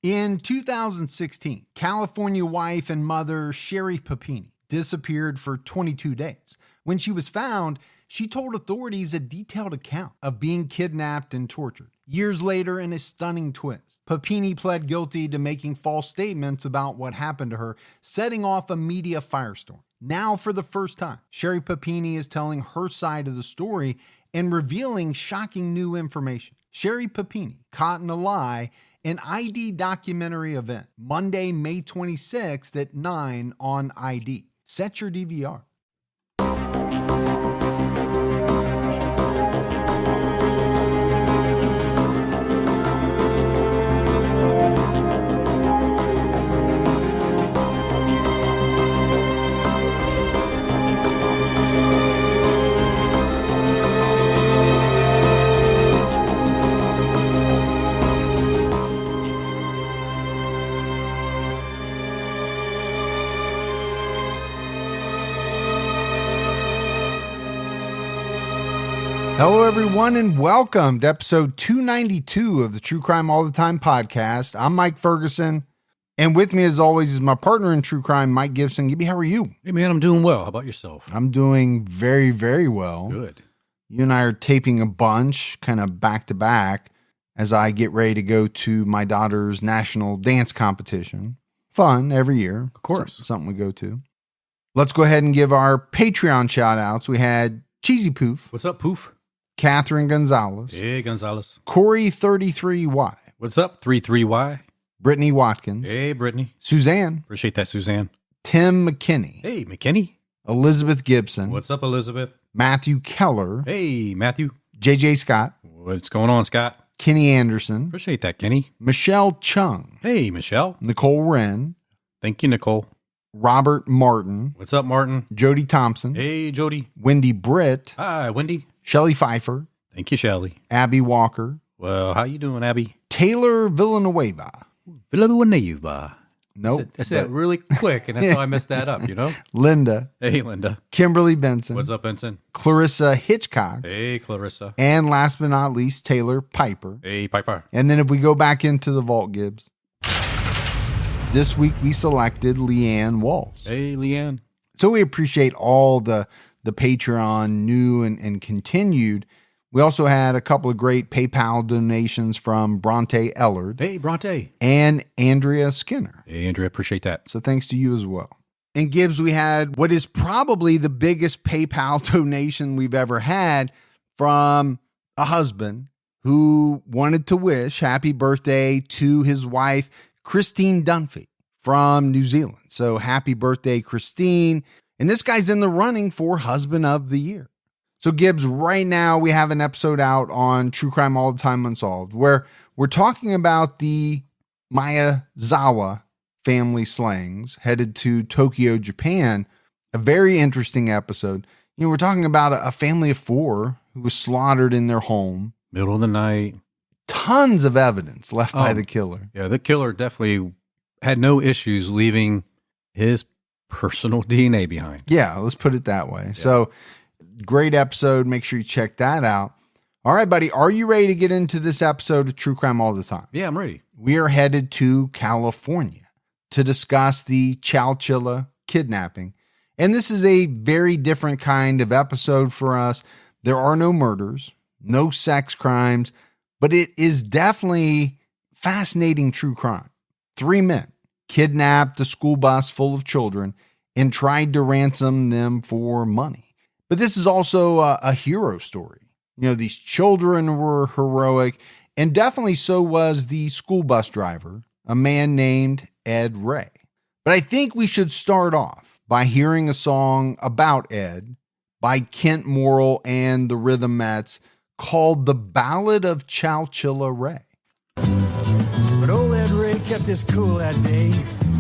In 2016, California wife and mother Sherry Papini disappeared for 22 days. When she was found, she told authorities a detailed account of being kidnapped and tortured. Years later, in a stunning twist, Papini pled guilty to making false statements about what happened to her, setting off a media firestorm. Now, for the first time, Sherry Papini is telling her side of the story and revealing shocking new information. Sherry Papini, Caught in a Lie, an ID documentary event, Monday, May 26th at 9 on ID. Set your DVR. Hello, everyone, and welcome to episode 292 of the True Crime All the Time podcast. I'm Mike Ferguson, and with me, as always, is my partner in true crime, Mike Gibson. Gibby, how are you? Hey, man, I'm doing well. How about yourself? I'm doing very, very well. Good. You and I are taping a bunch, kind of back to back, as I get ready to go to my daughter's national dance competition. Fun every year. Of course. Something we go to. Let's go ahead and give our Patreon shout outs. We had Cheesy Poof. What's up, Poof? Catherine Gonzalez. Hey, Gonzalez. Corey 33Y. What's up, 33Y? Brittany Watkins. Hey, Brittany. Suzanne. Appreciate that, Suzanne. Tim McKinney. Hey, McKinney. Elizabeth Gibson. What's up, Elizabeth? Matthew Keller. Hey, Matthew. JJ Scott. What's going on, Scott? Kenny Anderson. Appreciate that, Kenny. Michelle Chung. Hey, Michelle. Nicole Wren. Thank you, Nicole. Robert Martin. What's up, Martin? Jody Thompson. Hey, Jody. Wendy Britt. Hi, Wendy. Shelley Pfeiffer. Thank you, Shelly. Abby Walker. Well, how you doing, Abby? Taylor Villanueva. Villanueva. Nope. I said it really quick, and that's how I messed that up, you know? Linda. Hey, Linda. Kimberly Benson. What's up, Benson? Clarissa Hitchcock. Hey, Clarissa. And last but not least, Taylor Piper. Hey, Piper. And then if we go back into the vault, Gibbs, this week we selected Leanne Walls. Hey, Leanne. So we appreciate all the Patreon new and continued. We also had a couple of great PayPal donations from Bronte Ellard. Hey, Bronte. And Andrea Skinner. Hey, Andrea, appreciate that. So thanks to you as well. And Gibbs, we had what is probably the biggest PayPal donation we've ever had from a husband who wanted to wish happy birthday to his wife, Christine Dunphy from New Zealand. So happy birthday, Christine. And this guy's in the running for Husband of the Year. So Gibbs, right now we have an episode out on True Crime All the Time Unsolved where we're talking about the Miyazawa family slayings headed to Tokyo, Japan. A very interesting episode. You know, we're talking about a family of four who was slaughtered in their home. Middle of the night. Tons of evidence left by the killer. Yeah, the killer definitely had no issues leaving his personal DNA behind. Yeah, let's put it that way. Yeah. So great episode. Make sure you check that out. All right, buddy. Are you ready to get into this episode of True Crime All the Time? Yeah, I'm ready. We are headed to California to discuss the Chowchilla Kidnapping. And this is a very different kind of episode for us. There are no murders, no sex crimes, but it is definitely fascinating true crime. 3 men kidnapped a school bus full of children and tried to ransom them for money. But this is also a hero story. You know, these children were heroic, and definitely so was the school bus driver, a man named Ed Ray. But I think we should start off by hearing a song about Ed by Kent Morrill and the Rhythmettes called The Ballad of Chowchilla Ray. But old Ed Ray kept his cool that day,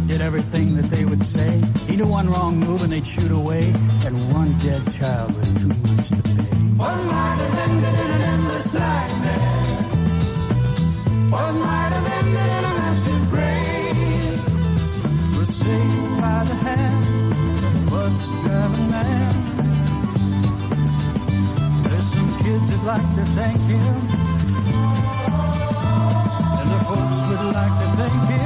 did everything that they would say. He knew one wrong move and they'd shoot away, and one dead child was too much to pay. One might have ended in an endless nightmare. One might have ended in a massive grave. Was saved by the hand of the bus driving man. There's some kids that'd like to thank him, and the folks would like to thank him.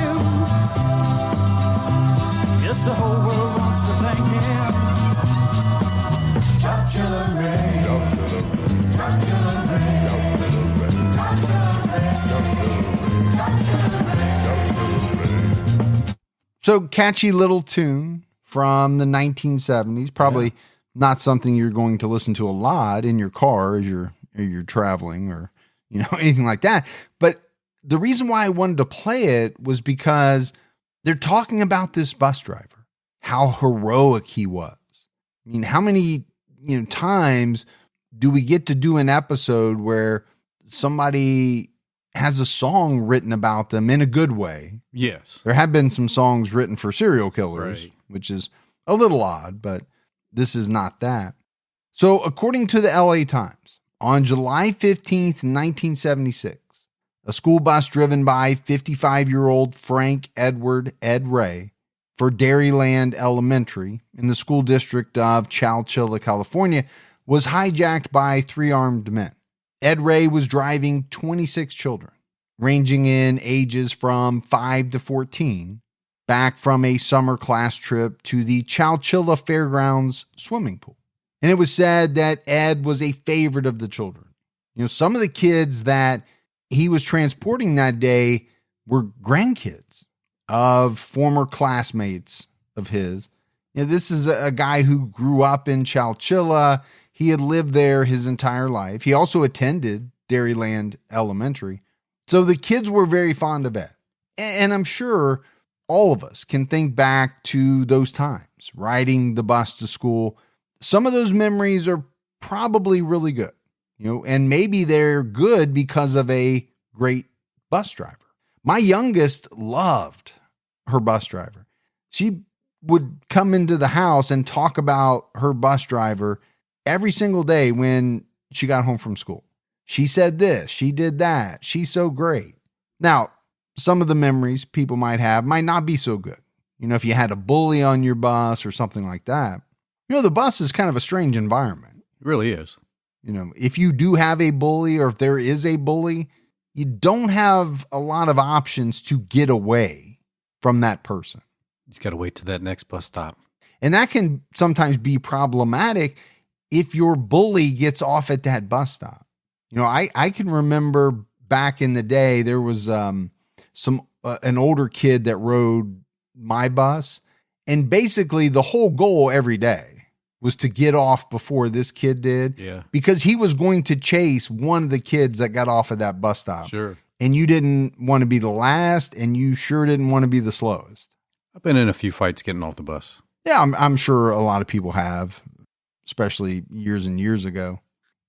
So catchy little tune from the 1970s. Probably not something you're going to listen to a lot in your car as you're traveling or, anything like that. But the reason why I wanted to play it was because they're talking about this bus driver, how heroic he was. I mean, how many, times do we get to do an episode where somebody has a song written about them in a good way? Yes. There have been some songs written for serial killers, Right. which is a little odd, but this is not that. So according to the LA Times, on July 15th, 1976, a school bus driven by 55-year-old Frank Edward Ed Ray for Dairyland Elementary in the school district of Chowchilla, California, was hijacked by 3 armed men. Ed Ray was driving 26 children, ranging in ages from 5 to 14, back from a summer class trip to the Chowchilla Fairgrounds swimming pool. And it was said that Ed was a favorite of the children. Some of the kids that he was transporting that day were grandkids of former classmates of his. This is a guy who grew up in Chowchilla. He had lived there his entire life. He also attended Dairyland Elementary. So the kids were very fond of Ed. And I'm sure all of us can think back to those times, riding the bus to school. Some of those memories are probably really good, and maybe they're good because of a great bus driver. My youngest loved her bus driver. She would come into the house and talk about her bus driver every single day when she got home from school. She said this, she did that. She's so great. Now, some of the memories people might have might not be so good. If you had a bully on your bus or something like that. The bus is kind of a strange environment. It really is. If you do have a bully or if there is a bully, you don't have a lot of options to get away from that person. You just got to wait to that next bus stop. And that can sometimes be problematic if your bully gets off at that bus stop. I can remember back in the day, there was an older kid that rode my bus. And basically the whole goal every day was to get off before this kid did. Yeah. Because he was going to chase one of the kids that got off at that bus stop. Sure. And you didn't want to be the last, and you sure didn't want to be the slowest. I've been in a few fights getting off the bus. Yeah, I'm sure a lot of people have, especially years and years ago.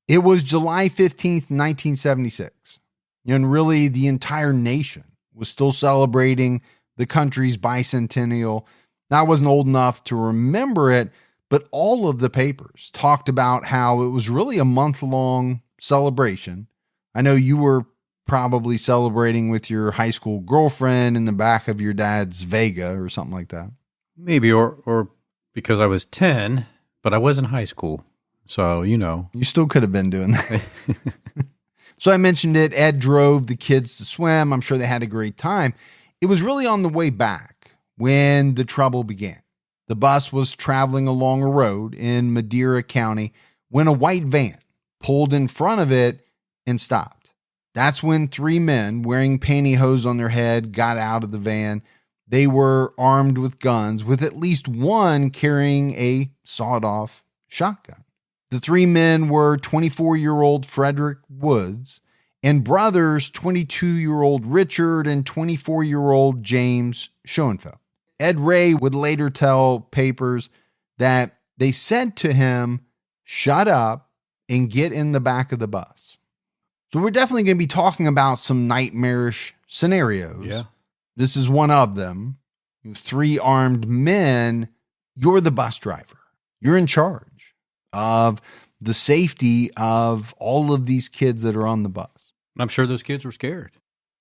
It was July 15th, 1976. And really the entire nation was still celebrating the country's bicentennial. Now, I wasn't old enough to remember it, but all of the papers talked about how it was really a month-long celebration. I know you were probably celebrating with your high school girlfriend in the back of your dad's Vega or something like that. Maybe, or because I was 10, but I was in high school. So, You still could have been doing that. So I mentioned it. Ed drove the kids to swim. I'm sure they had a great time. It was really on the way back when the trouble began. The bus was traveling along a road in Madera County when a white van pulled in front of it and stopped. That's when 3 men wearing pantyhose on their head got out of the van. They were armed with guns, with at least one carrying a sawed-off shotgun. The 3 men were 24-year-old Frederick Woods and brothers 22-year-old Richard and 24-year-old James Schoenfeld. Ed Ray would later tell papers that they said to him, "Shut up and get in the back of the bus." So we're definitely going to be talking about some nightmarish scenarios. yeah. This is one of them. 3 armed men. You're the bus driver. You're in charge of the safety of all of these kids that are on the bus. I'm sure those kids were scared.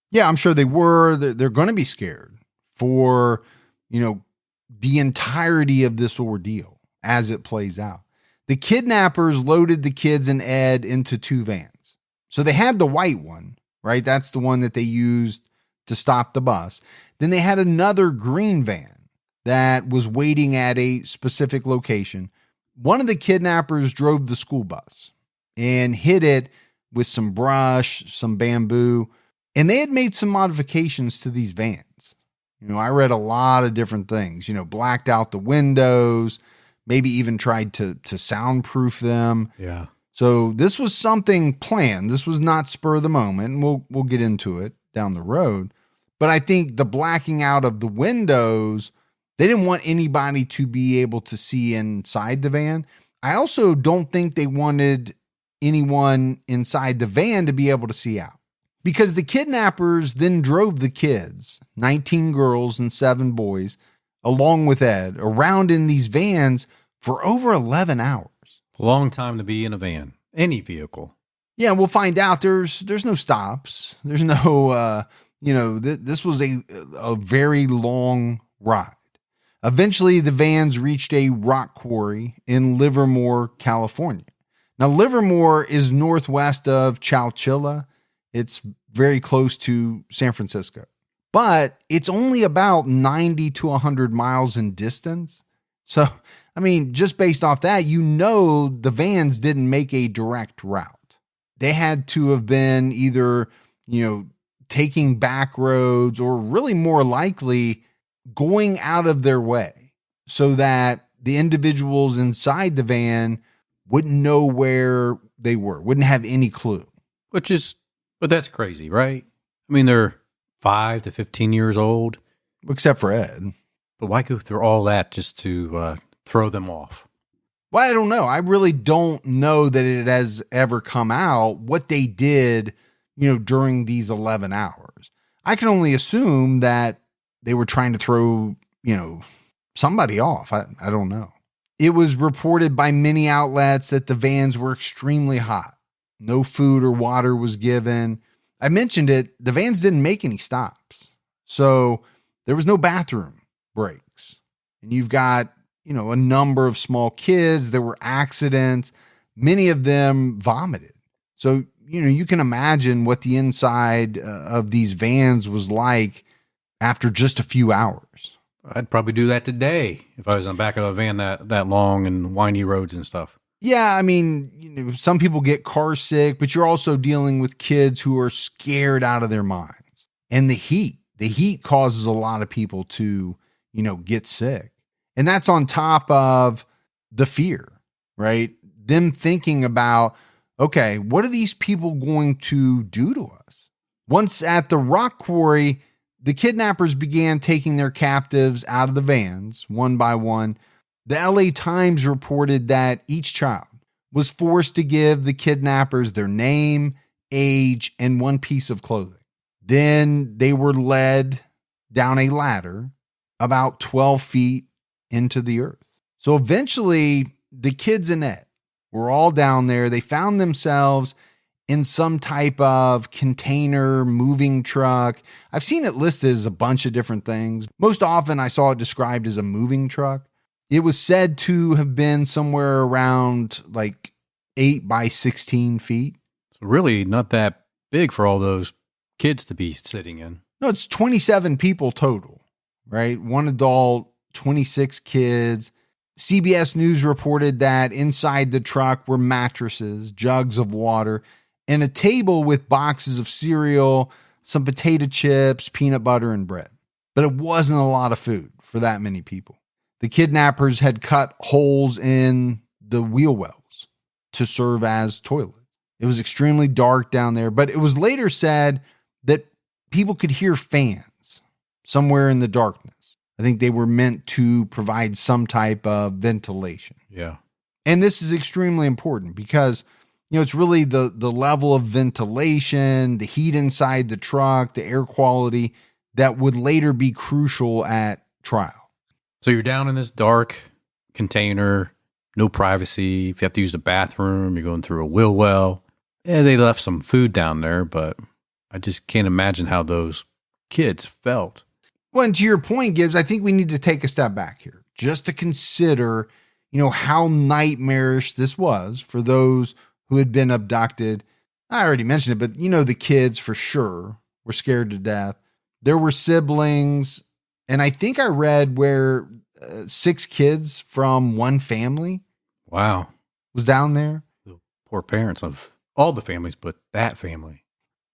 Yeah, I'm sure they were. They're going to be scared for, the entirety of this ordeal as it plays out. The kidnappers loaded the kids and Ed into 2 vans. So they had the white one, right? That's the one that they used to stop the bus. Then they had another green van that was waiting at a specific location. One of the kidnappers drove the school bus and hit it with some brush, some bamboo, and they had made some modifications to these vans. I read a lot of different things, blacked out the windows, maybe even tried to soundproof them. Yeah. So this was something planned. This was not spur of the moment. And we'll get into it down the road. But I think the blacking out of the windows, they didn't want anybody to be able to see inside the van. I also don't think they wanted anyone inside the van to be able to see out, because the kidnappers then drove the kids, 19 girls and 7 boys, along with Ed, around in these vans for over 11 hours. Long time to be in a van, any vehicle. Yeah, we'll find out. There's no stops. There's no, this was a very long ride. Eventually, the vans reached a rock quarry in Livermore, California. Now, Livermore is northwest of Chowchilla. It's very close to San Francisco, but it's only about 90 to 100 miles in distance. So, just based off that, the vans didn't make a direct route. They had to have been either, taking back roads, or really more likely going out of their way so that the individuals inside the van wouldn't know where they were, wouldn't have any clue. But that's crazy, right? They're 5 to 15 years old. Except for Ed. But why go through all that just to throw them off? Well, I don't know. I really don't know that it has ever come out what they did, during these 11 hours. I can only assume that they were trying to throw, somebody off. I don't know. It was reported by many outlets that the vans were extremely hot. No food or water was given. I mentioned it. The vans didn't make any stops. So there was no bathroom breaks. And you've got, a number of small kids. There were accidents. Many of them vomited. So, you can imagine what the inside of these vans was like after just a few hours. I'd probably do that today if I was on the back of a van that long and windy roads and stuff. Yeah, some people get car sick, but you're also dealing with kids who are scared out of their minds. And the heat causes a lot of people to, get sick. And that's on top of the fear, right? Them thinking about, okay, what are these people going to do to us? Once at the rock quarry, the kidnappers began taking their captives out of the vans one by one. The LA Times reported that each child was forced to give the kidnappers their name, age, and one piece of clothing. Then they were led down a ladder about 12 feet into the earth. So eventually, the kids and Ed were all down there. They found themselves in some type of container moving truck. I've seen it listed as a bunch of different things. Most often I saw it described as a moving truck. It was said to have been somewhere around like 8 by 16 feet. So really not that big for all those kids to be sitting in. No, it's 27 people total, right? 1 adult, 26 kids. CBS News reported that inside the truck were mattresses, jugs of water, and a table with boxes of cereal, some potato chips, peanut butter, and bread. But it wasn't a lot of food for that many people. The kidnappers had cut holes in the wheel wells to serve as toilets. It was extremely dark down there, but it was later said that people could hear fans somewhere in the darkness. I think they were meant to provide some type of ventilation. Yeah. And this is extremely important because, it's really the level of ventilation, the heat inside the truck, the air quality that would later be crucial at trial. So you're down in this dark container, no privacy. If you have to use the bathroom, you're going through a wheel well. Yeah, they left some food down there, but I just can't imagine how those kids felt. Well, and to your point, Gibbs, I think we need to take a step back here just to consider, how nightmarish this was for those who had been abducted. I already mentioned it, but the kids for sure were scared to death. There were siblings, and I think I read where 6 kids from one family. Wow. Was down there. The poor parents of all the families, but that family.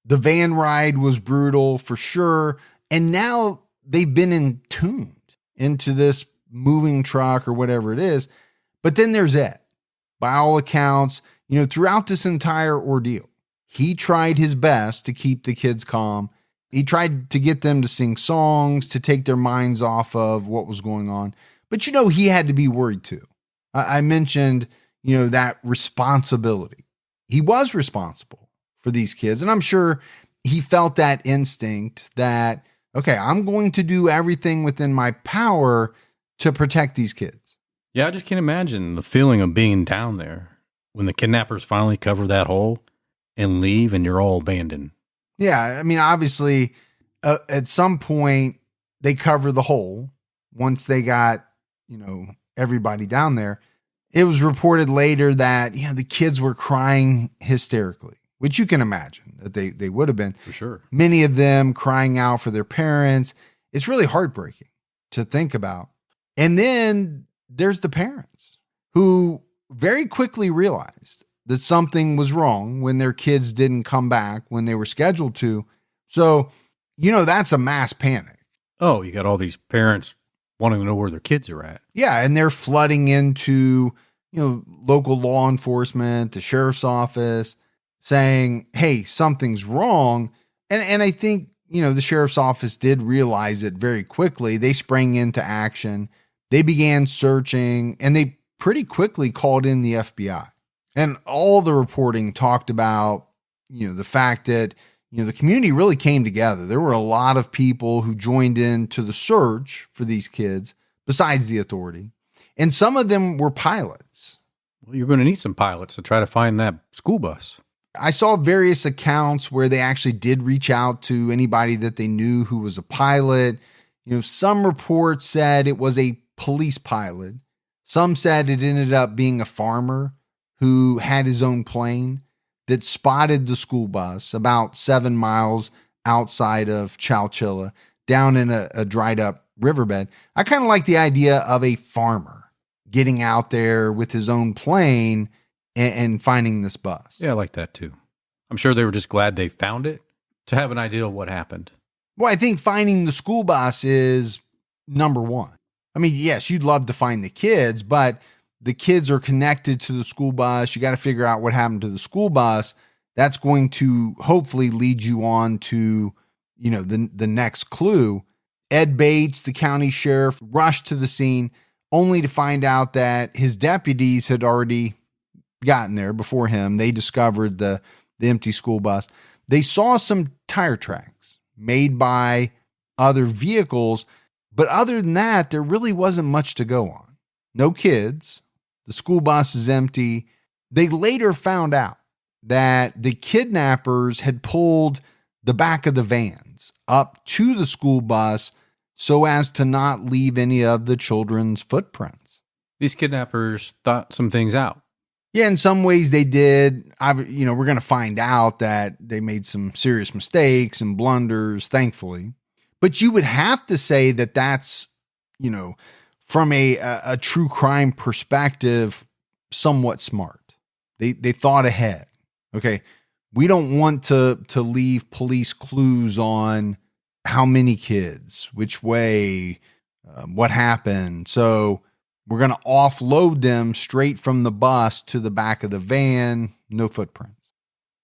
The van ride was brutal for sure. And now they've been entombed into this moving truck or whatever it is. But then there's Ed. By all accounts, throughout this entire ordeal, he tried his best to keep the kids calm. He tried to get them to sing songs, to take their minds off of what was going on. But he had to be worried too. I mentioned, that responsibility. He was responsible for these kids. And I'm sure he felt that instinct that, okay, I'm going to do everything within my power to protect these kids. Yeah, I just can't imagine the feeling of being down there when the kidnappers finally cover that hole and leave and you're all abandoned. Yeah, I mean, obviously, at some point, they cover the hole once they got, everybody down there. It was reported later that, the kids were crying hysterically, which you can imagine that they would have been. For sure. Many of them crying out for their parents. It's really heartbreaking to think about. And then there's the parents who very quickly realized that something was wrong when their kids didn't come back when they were scheduled to. So, that's a mass panic. Oh, you got all these parents wanting to know where their kids are at. Yeah, and they're flooding into, local law enforcement, the sheriff's office, saying, hey, something's wrong. And I think, the sheriff's office did realize it very quickly. They sprang into action. They began searching, and they pretty quickly called in the FBI. And all the reporting talked about, the fact that, the community really came together. There were a lot of people who joined in to the search for these kids besides the authority. And some of them were pilots. Well, you're going to need some pilots to try to find that school bus. I saw various accounts where they actually did reach out to anybody that they knew who was a pilot. Some reports said it was a police pilot. Some said it ended up being a farmer who had his own plane that spotted the school bus about 7 miles outside of Chowchilla, down in a dried up riverbed. I kind of like the idea of a farmer getting out there with his own plane and finding this bus. Yeah, I like that too. I'm sure they were just glad they found it to have an idea of what happened. Well, I think finding the school bus is number one. I mean, yes, you'd love to find the kids, but the kids are connected to the school bus. You got to figure out what happened to the school bus. That's going to hopefully lead you on to, the next clue. Ed Bates, the county sheriff, rushed to the scene only to find out that his deputies had already gotten there before him. They discovered the empty school bus. They saw some tire tracks made by other vehicles, but other than that, there really wasn't much to go on. No kids. The school bus is empty. They later found out that the kidnappers had pulled the back of the vans up to the school bus so as to not leave any of the children's footprints. These kidnappers thought some things out. Yeah, in some ways they did. We're going to find out that they made some serious mistakes and blunders, thankfully. But you would have to say that that's, from a true crime perspective, somewhat smart. They thought ahead. Okay, we don't want to leave police clues on how many kids, which way, what happened. So we're going to offload them straight from the bus to the back of the van. No footprints.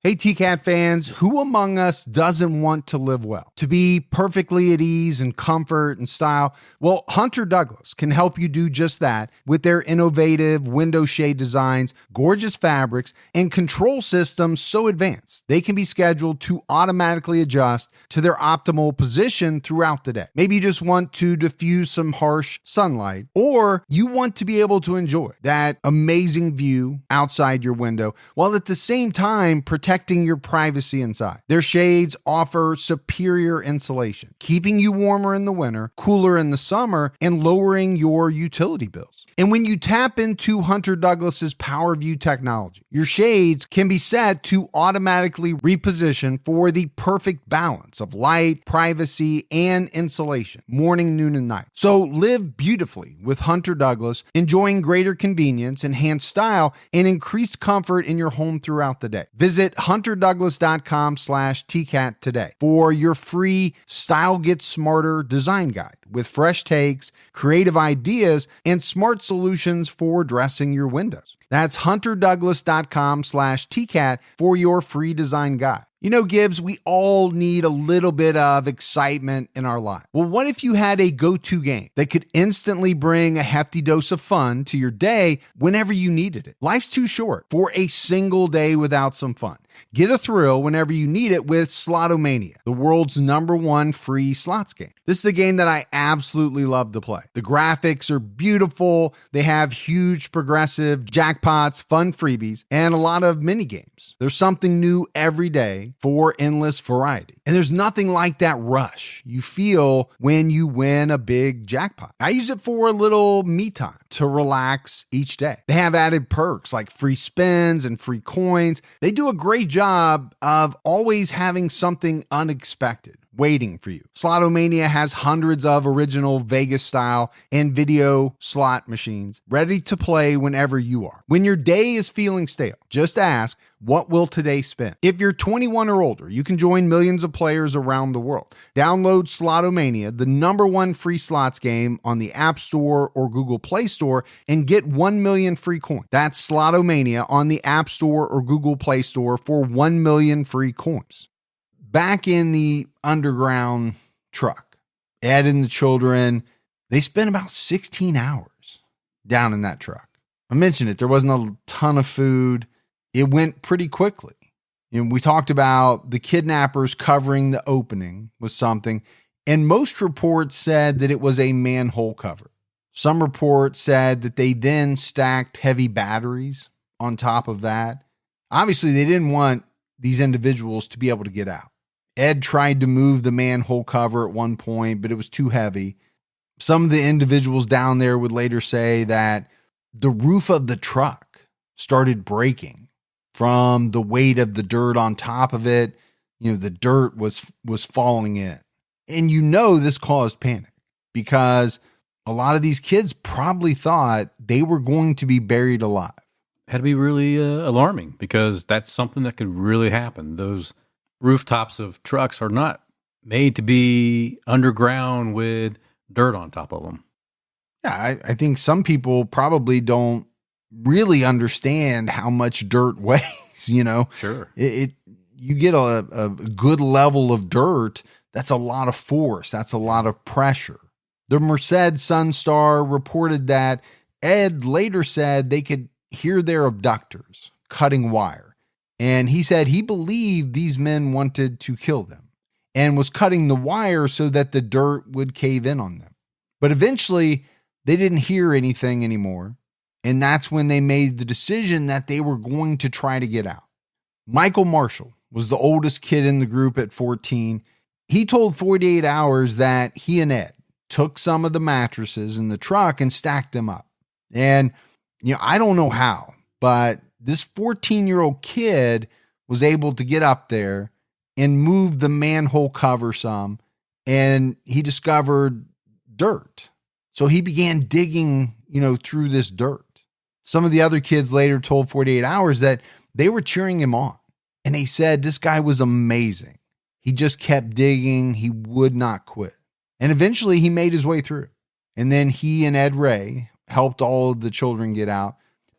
Hey, TCAT fans, who among us doesn't want to live well? To be perfectly at ease and comfort and style? Well, Hunter Douglas can help you do just that with their innovative window shade designs, gorgeous fabrics, and control systems so advanced they can be scheduled to automatically adjust to their optimal position throughout the day. Maybe you just want to diffuse some harsh sunlight, or you want to be able to enjoy that amazing view outside your window while at the same time protecting your privacy inside. Their shades offer superior insulation, keeping you warmer in the winter, cooler in the summer, and lowering your utility bills. And when you tap into Hunter Douglas's PowerView technology, your shades can be set to automatically reposition for the perfect balance of light, privacy, and insulation, morning, noon, and night. So live beautifully with Hunter Douglas, enjoying greater convenience, enhanced style, and increased comfort in your home throughout the day. Visit hunterdouglas.com/tcat today for your free Style Gets Smarter design guide with fresh takes, creative ideas, and smart solutions for dressing your windows. That's hunterdouglas.com/tcat for your free design guide. You know, Gibbs, we all need a little bit of excitement in our life. Well, what if you had a go-to game that could instantly bring a hefty dose of fun to your day whenever you needed it? Life's too short for a single day without some fun. Get a thrill whenever you need it with Slotomania, the world's #1 free slots game. This is a game that I absolutely love to play. The graphics are beautiful. They have huge progressive jackpots, fun freebies, and a lot of mini games. There's something new every day for endless variety. And there's nothing like that rush you feel when you win a big jackpot. I use it for a little me time to relax each day. They have added perks like free spins and free coins. They do a great job of always having something unexpected waiting for you. Slotomania has hundreds of original Vegas style and video slot machines ready to play whenever you are. When your day is feeling stale, just ask, what will today spin? If you're 21 or older, you can join millions of players around the world. Download Slotomania, the #1 free slots game, on the App Store or Google Play Store and get 1 million free coins. That's Slotomania on the App Store or Google Play Store for 1 million free coins. Back in the underground truck, Ed and the children, they spent about 16 hours down in that truck. I mentioned it. There wasn't a ton of food. It went pretty quickly. You know, we talked about the kidnappers covering the opening with something, and most reports said that it was a manhole cover. Some reports said that they then stacked heavy batteries on top of that. Obviously, they didn't want these individuals to be able to get out. Ed tried to move the manhole cover at one point, but it was too heavy. Some of the individuals down there would later say that the roof of the truck started breaking from the weight of the dirt on top of it. You know, the dirt was falling in. And you know this caused panic because a lot of these kids probably thought they were going to be buried alive. Had to be really alarming because that's something that could really happen. Those rooftops of trucks are not made to be underground with dirt on top of them. Yeah, I think some people probably don't really understand how much dirt weighs, you know. Sure. You get a good level of dirt, that's a lot of force, that's a lot of pressure. The Merced Sun-Star reported that Ed later said they could hear their abductors cutting wire. And he said he believed these men wanted to kill them and was cutting the wire so that the dirt would cave in on them. But eventually, they didn't hear anything anymore. And that's when they made the decision that they were going to try to get out. Michael Marshall was the oldest kid in the group at 14. He told 48 Hours that he and Ed took some of the mattresses in the truck and stacked them up. And, you know, I don't know how, but this 14-year-old kid was able to get up there and move the manhole cover some, and he discovered dirt. So he began digging, you know, through this dirt. Some of the other kids later told 48 Hours that they were cheering him on, and they said this guy was amazing. He just kept digging. He would not quit. And eventually he made his way through. And then he and Ed Ray helped all of the children get out.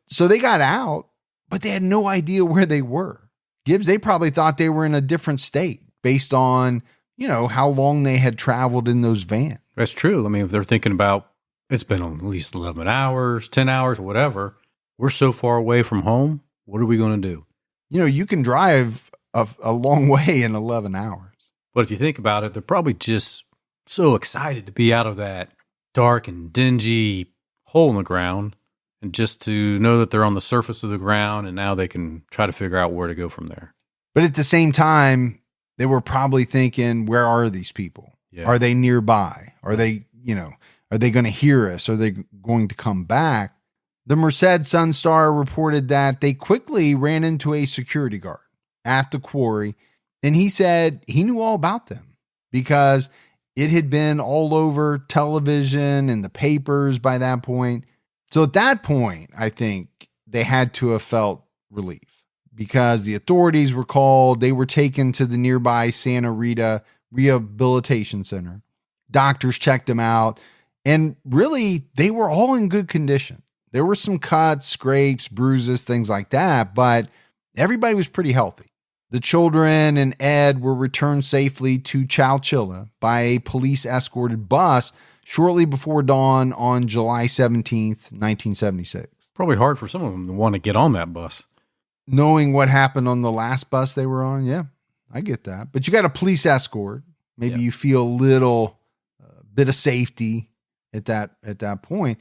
So they got out, but they had no idea where they were. Gibbs, they probably thought they were in a different state based on, you know, how long they had traveled in those vans. That's true. I mean, if they're thinking about it's been at least 11 hours, 10 hours, whatever, we're so far away from home. What are we going to do? You know, you can drive a long way in 11 hours. But if you think about it, they're probably just so excited to be out of that dark and dingy hole in the ground. And just to know that they're on the surface of the ground and now they can try to figure out where to go from there. But at the same time, they were probably thinking, where are these people? Yeah. Are they nearby? Are they, you know, are they going to hear us? Are they going to come back? The Merced Sun-Star reported that they quickly ran into a security guard at the quarry. And he said he knew all about them because it had been all over television and the papers by that point. So at that point, I think they had to have felt relief. because the authorities were called. They were taken to the nearby Santa Rita Rehabilitation Center. Doctors checked them out, and really, they were all in good condition. There were some cuts, scrapes, bruises, things like that, but everybody was pretty healthy. The children and Ed were returned safely to Chowchilla by a police-escorted bus shortly before dawn on July 17th, 1976. Probably hard for some of them to want to get on that bus. Knowing what happened on the last bus they were on, yeah, I get that. But you got a police escort. Maybe you feel a little bit of safety at that point.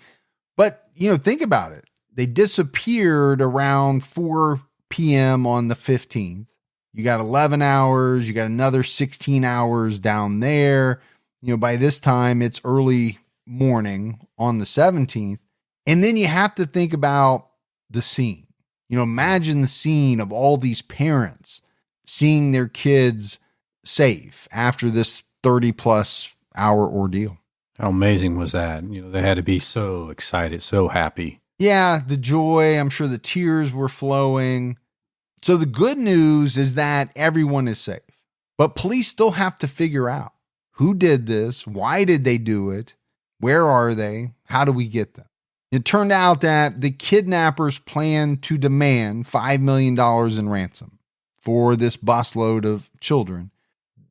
But, think about it. They disappeared around 4 p.m. on the 15th. You got 11 hours. You got another 16 hours down there. By this time, it's early morning on the 17th. And then you have to think about the scene. Imagine the scene of all these parents seeing their kids safe after this 30-plus hour ordeal. How amazing was that? They had to be so excited, so happy. Yeah, the joy. I'm sure the tears were flowing. So the good news is that everyone is safe, but police still have to figure out who did this, why did they do it, where are they, how do we get them? It turned out that the kidnappers planned to demand $5 million in ransom for this busload of children,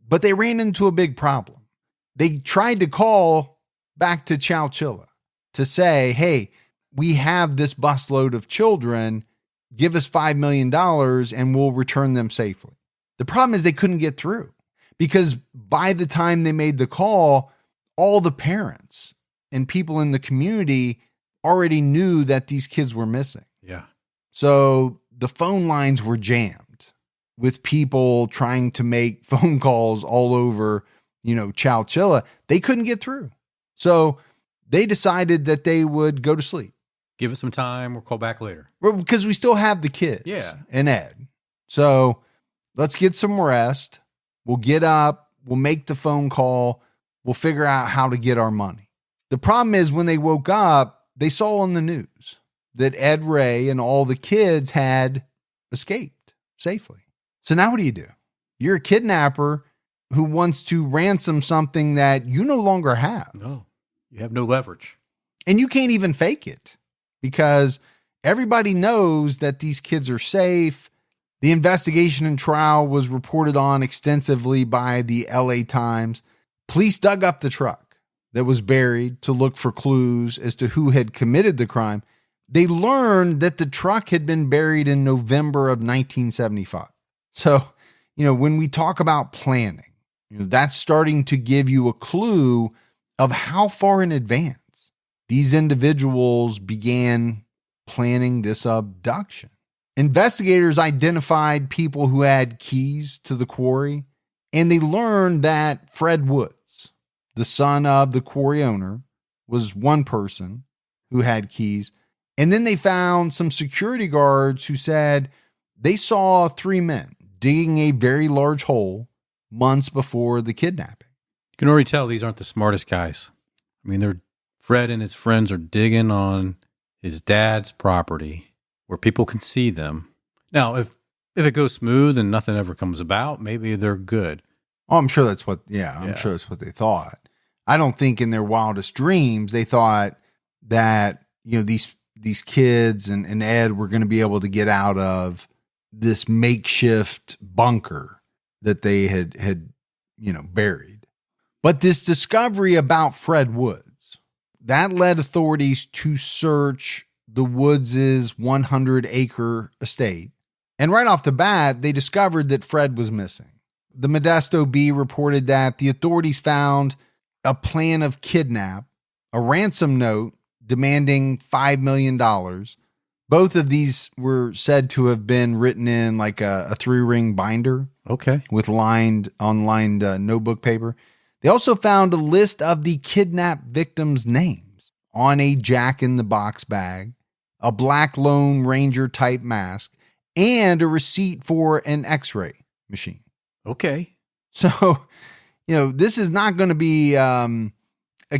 but they ran into a big problem. They tried to call back to Chowchilla to say, hey, we have this busload of children. Give us $5 million and we'll return them safely. The problem is they couldn't get through because by the time they made the call, all the parents and people in the community already knew that these kids were missing. Yeah. So the phone lines were jammed with people trying to make phone calls all over, Chowchilla. They couldn't get through. So they decided that they would go to sleep. Give us some time. We'll call back later. Well, because we still have the kids and Ed. So let's get some rest. We'll get up. We'll make the phone call. We'll figure out how to get our money. The problem is when they woke up, they saw on the news that Ed Ray and all the kids had escaped safely. So now what do? You're a kidnapper who wants to ransom something that you no longer have. No, you have no leverage. And you can't even fake it. Because everybody knows that these kids are safe. The investigation and trial was reported on extensively by the LA Times. Police dug up the truck that was buried to look for clues as to who had committed the crime. They learned that the truck had been buried in November of 1975. So, when we talk about planning, that's starting to give you a clue of how far in advance these individuals began planning this abduction. Investigators identified people who had keys to the quarry, and they learned that Fred Woods, the son of the quarry owner, was one person who had keys. And then they found some security guards who said they saw 3 men digging a very large hole months before the kidnapping. You can already tell these aren't the smartest guys. Fred and his friends are digging on his dad's property where people can see them. Now, if it goes smooth and nothing ever comes about, maybe they're good. Oh, I'm sure that's what, I'm sure that's what they thought. I don't think in their wildest dreams, they thought that, these kids and Ed were going to be able to get out of this makeshift bunker that they had buried. But this discovery about Fred Woods, that led authorities to search the Woods' 100-acre estate. And right off the bat, they discovered that Fred was missing. The Modesto Bee reported that the authorities found a plan of kidnap, a ransom note demanding $5 million. Both of these were said to have been written in like a 3-ring binder. Okay. With lined notebook paper. They also found a list of the kidnapped victims' names on a Jack-in-the-Box bag, a black Lone Ranger type mask, and a receipt for an X-ray machine. Okay. So, this is not going to be a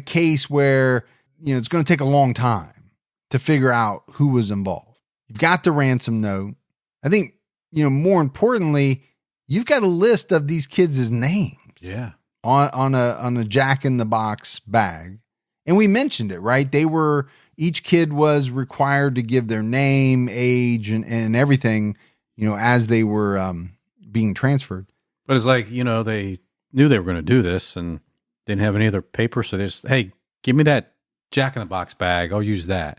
case where, it's going to take a long time to figure out who was involved. You've got the ransom note. I think more importantly, you've got a list of these kids' names. Yeah. On a Jack in the Box bag. And we mentioned it, right? Each kid was required to give their name, age, and everything, as they were being transferred. But it's like, they knew they were going to do this and didn't have any other paper. So they just, hey, give me that Jack in the Box bag. I'll use that.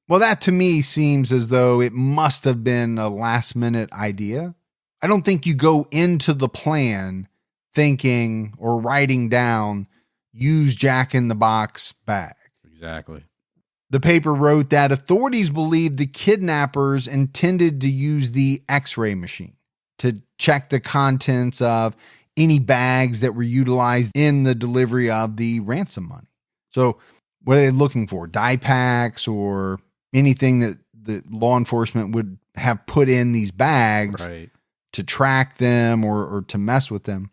Well, that to me seems as though it must have been a last minute idea. I don't think you go into the plan thinking or writing down, use Jack in the Box bag. Exactly. The paper wrote that authorities believe the kidnappers intended to use the X-ray machine to check the contents of any bags that were utilized in the delivery of the ransom money. So what are they looking for? Dye packs or anything that law enforcement would have put in these bags to track them or to mess with them.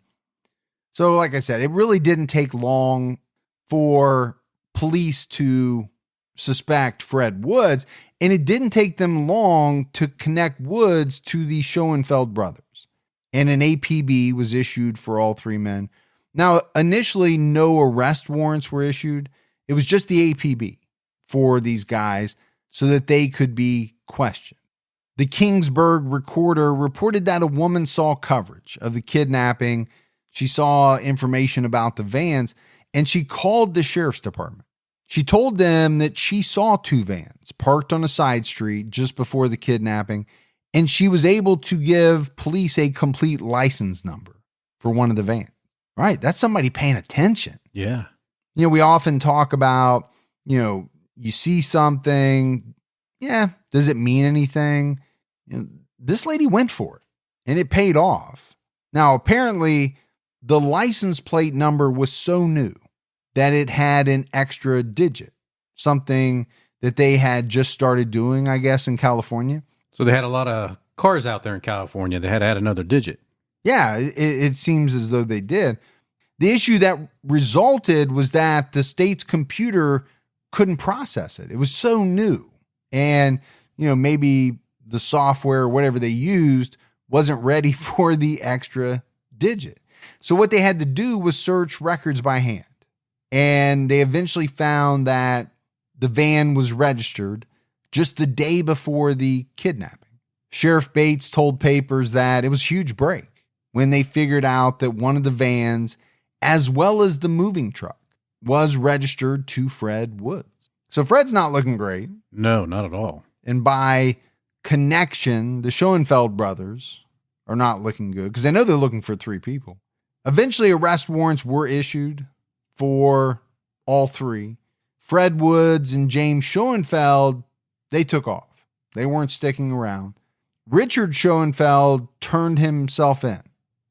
So like I said, it really didn't take long for police to suspect Fred Woods, and it didn't take them long to connect Woods to the Schoenfeld brothers. And an APB was issued for all three men. Now, initially, no arrest warrants were issued. It was just the APB for these guys so that they could be questioned. The Kingsburg Recorder reported that a woman saw coverage of the kidnapping. She saw information about the vans, and she called the sheriff's department. She told them that she saw two vans parked on a side street just before the kidnapping, and she was able to give police a complete license number for one of the vans. Right? That's somebody paying attention. Yeah. We often talk about, you see something. Yeah. Does it mean anything? This lady went for it, and it paid off. Now, apparently, the license plate number was so new that it had an extra digit, something that they had just started doing, I guess, in California. So they had a lot of cars out there in California. They had to add another digit. Yeah, it seems as though they did. The issue that resulted was that the state's computer couldn't process it. It was so new. And, maybe the software or whatever they used wasn't ready for the extra digit. So what they had to do was search records by hand. And they eventually found that the van was registered just the day before the kidnapping. Sheriff Bates told papers that it was a huge break when they figured out that one of the vans, as well as the moving truck, was registered to Fred Woods. So Fred's not looking great. No, not at all. And by connection, the Schoenfeld brothers are not looking good because I know they're looking for three people. Eventually, arrest warrants were issued for all three. Fred Woods and James Schoenfeld, they took off. They weren't sticking around. Richard Schoenfeld turned himself in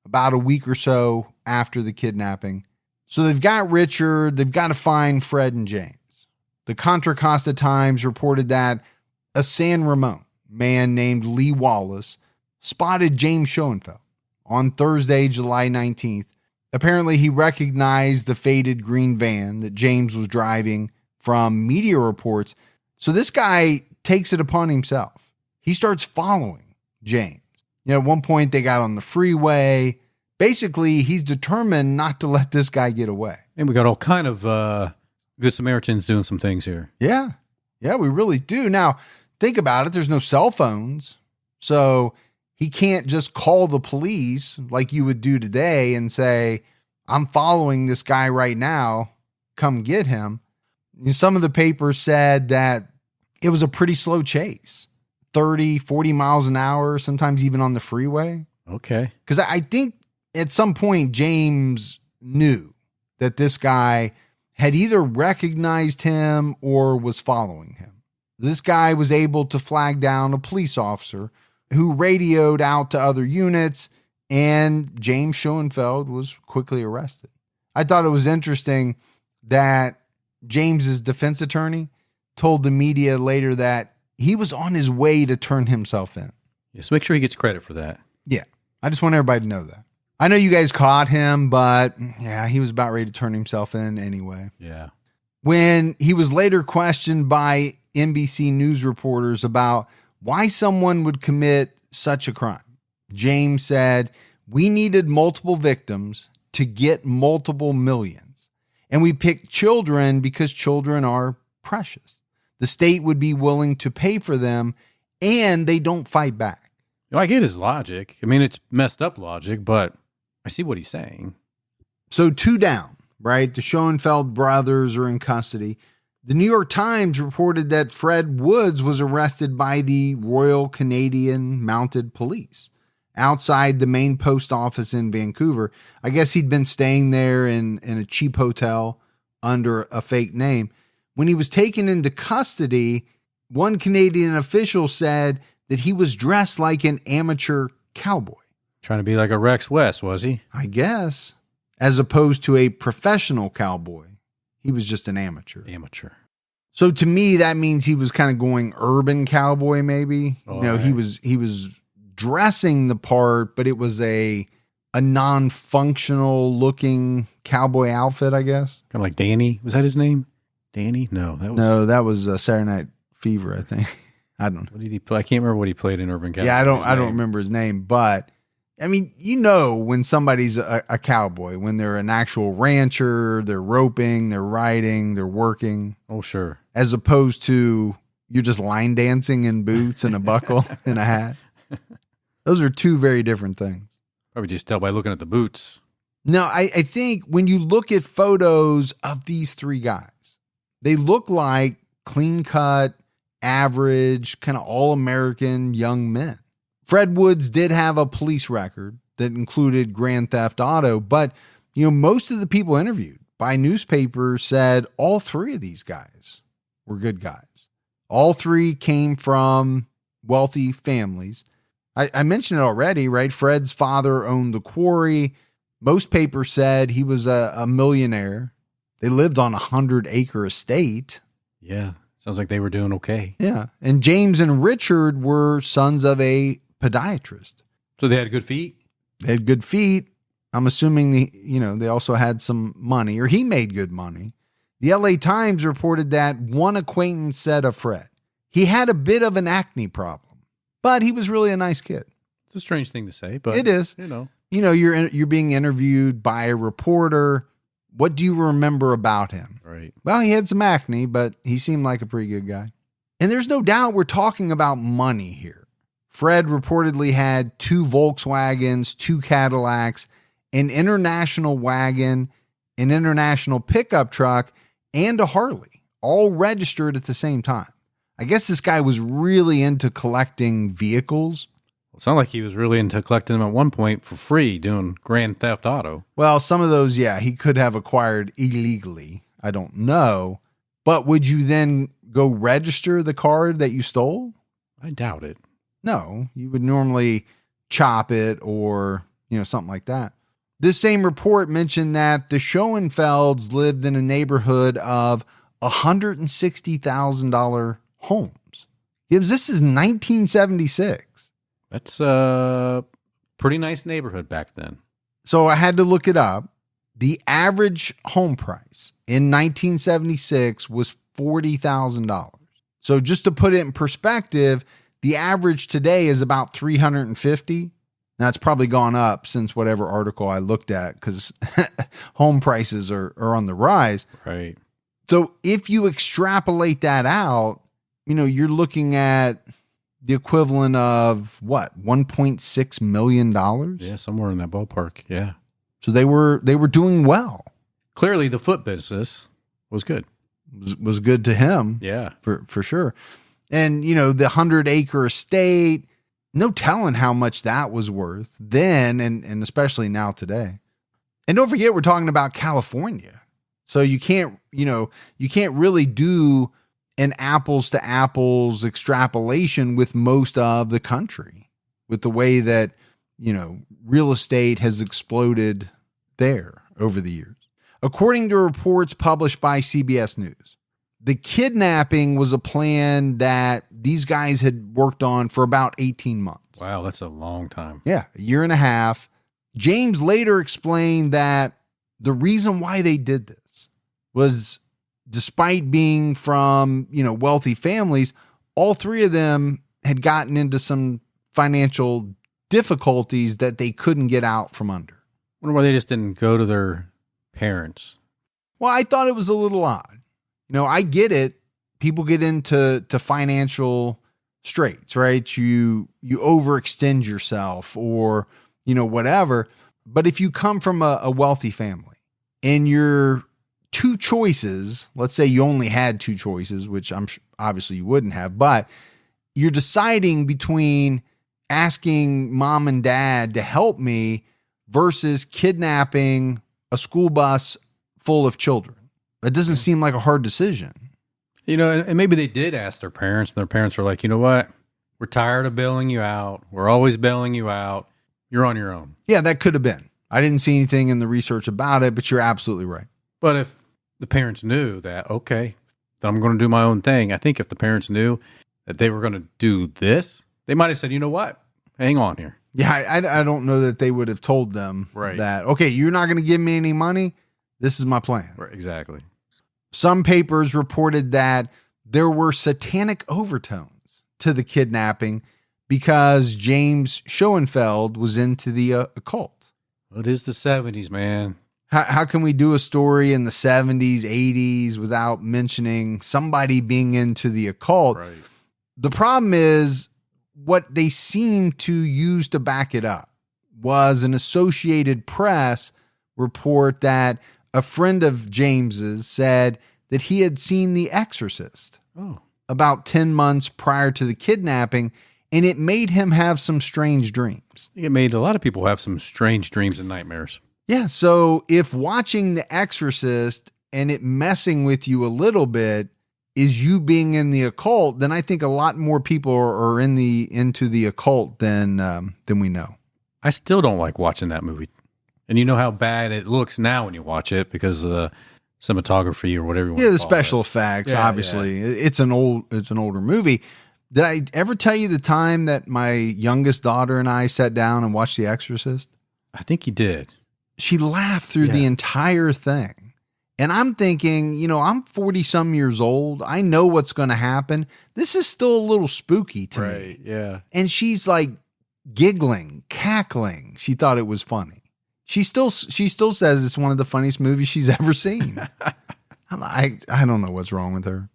about a week or so after the kidnapping. So they've got Richard. They've got to find Fred and James. The Contra Costa Times reported that a San Ramon man named Lee Wallace spotted James Schoenfeld on Thursday, July 19th. Apparently, he recognized the faded green van that James was driving from media reports. So this guy takes it upon himself. He starts following James. At one point, they got on the freeway. Basically, he's determined not to let this guy get away. And we got all kind of good Samaritans doing some things here. Yeah. Yeah, we really do. Now, think about it. There's no cell phones. So he can't just call the police like you would do today and say, I'm following this guy right now. Come get him. And some of the papers said that it was a pretty slow chase, 30, 40 miles an hour, sometimes even on the freeway. Okay. Because I think at some point, James knew that this guy had either recognized him or was following him. This guy was able to flag down a police officer who radioed out to other units, and James Schoenfeld was quickly arrested. I thought it was interesting that James's defense attorney told the media later that he was on his way to turn himself in. Yes, make sure he gets credit for that. Yeah, I just want everybody to know that. I know you guys caught him, but yeah, he was about ready to turn himself in anyway. Yeah. When he was later questioned by NBC News reporters about why someone would commit such a crime, James said, "We needed multiple victims to get multiple millions. And we picked children because children are precious. The state would be willing to pay for them, and they don't fight back." I get his logic. I mean, it's messed up logic, but I see what he's saying. So 2 down, right? The Schoenfeld brothers are in custody. The New York Times reported that Fred Woods was arrested by the Royal Canadian Mounted Police outside the main post office in Vancouver. I guess he'd been staying there in a cheap hotel under a fake name. When he was taken into custody, one Canadian official said that he was dressed like an amateur cowboy. Trying to be like a Rex West, was he? I guess, as opposed to a professional cowboy. He was just an amateur. So to me, that means he was kind of going urban cowboy, maybe. Right. He was dressing the part, but it was a non-functional looking cowboy outfit, I guess. Kind of like Danny. Was that his name? Danny? No, that was Saturday Night Fever, I think. I don't know. What did he play? I can't remember what he played in Urban Cowboy. Yeah, I don't remember his name, but I mean, when somebody's a cowboy, when they're an actual rancher, they're roping, they're riding, they're working. Oh, sure. As opposed to you're just line dancing in boots and a buckle and a hat. Those are 2 very different things. Probably just tell by looking at the boots. No, I think when you look at photos of these 3 guys, they look like clean-cut, average, kind of all-American young men. Fred Woods did have a police record that included grand theft auto, but most of the people interviewed by newspapers said all 3 of these guys were good guys. All 3 came from wealthy families. I mentioned it already, right? Fred's father owned the quarry. Most papers said he was a millionaire. They lived on a 100-acre estate. Yeah, sounds like they were doing okay. Yeah, and James and Richard were sons of a podiatrist. So they had good feet? They had good feet. I'm assuming they also had some money, or he made good money. The LA Times reported that one acquaintance said of Fred, he had a bit of an acne problem, but he was really a nice kid. It's a strange thing to say, but it is. You're being interviewed by a reporter. What do you remember about him? Right. Well, he had some acne, but he seemed like a pretty good guy. And there's no doubt we're talking about money here. Fred reportedly had 2 Volkswagens, 2 Cadillacs, an international wagon, an international pickup truck, and a Harley, all registered at the same time. I guess this guy was really into collecting vehicles. Well, it sounded like he was really into collecting them at one point for free, doing grand theft auto. Well, some of those, yeah, he could have acquired illegally. I don't know. But would you then go register the car that you stole? I doubt it. No, you would normally chop it or, something like that. This same report mentioned that the Schoenfelds lived in a neighborhood of $160,000 homes. This is 1976. That's a pretty nice neighborhood back then. So I had to look it up. The average home price in 1976 was $40,000. So just to put it in perspective, the average today is about $350,000. Now it's probably gone up since whatever article I looked at, because home prices are on the rise. Right. So if you extrapolate that out, you're looking at the equivalent of what, $1.6 million? Yeah, somewhere in that ballpark. Yeah. So they were doing well. Clearly the foot business was good. Was good to him. Yeah. For sure. And, the 100-acre estate, no telling how much that was worth then and especially now today. And don't forget, we're talking about California. So you can't really do an apples to apples extrapolation with most of the country, with the way that, real estate has exploded there over the years. According to reports published by CBS News, the kidnapping was a plan that these guys had worked on for about 18 months. Wow, that's a long time. Yeah, a year and a half. James later explained that the reason why they did this was, despite being from, wealthy families, all 3 of them had gotten into some financial difficulties that they couldn't get out from under. I wonder why they just didn't go to their parents. Well, I thought it was a little odd. I get it. People get into financial straits, right? You overextend yourself or, whatever. But if you come from a wealthy family and your two choices, let's say you only had two choices, which obviously you wouldn't have, but you're deciding between asking mom and dad to help me versus kidnapping a school bus full of children. It doesn't seem like a hard decision. And maybe they did ask their parents, and their parents were like, you know what? We're tired of bailing you out. We're always bailing you out. You're on your own. Yeah, that could have been. I didn't see anything in the research about it, but you're absolutely right. But if the parents knew that, okay, then I'm going to do my own thing. I think if the parents knew that they were going to do this, they might have said, you know what? Hang on here. Yeah, I don't know that they would have told them that, okay, you're not going to give me any money. This is my plan. Right, exactly. Some papers reported that there were satanic overtones to the kidnapping because James Schoenfeld was into the occult. Well, it is the 70s, man. How can we do a story in the 70s, 80s without mentioning somebody being into the occult? Right. The problem is what they seem to use to back it up was an Associated Press report that a friend of James's said that he had seen The Exorcist about 10 months prior to the kidnapping, and it made him have some strange dreams. I think it made a lot of people have some strange dreams and nightmares. Yeah, so if watching The Exorcist and it messing with you a little bit is you being in the occult, then I think a lot more people are into the occult than we know. I still don't like watching that movie. And you know how bad it looks now when you watch it because of the cinematography or whatever you want to call it. Yeah, the special effects, obviously. Yeah. It's an older movie. Did I ever tell you the time that my youngest daughter and I sat down and watched The Exorcist? I think you did. She laughed through the entire thing. And I'm thinking, I'm 40 some years old. I know what's going to happen. This is still a little spooky to me. Yeah. And she's like giggling, cackling. She thought it was funny. She still says it's one of the funniest movies she's ever seen. I don't know what's wrong with her.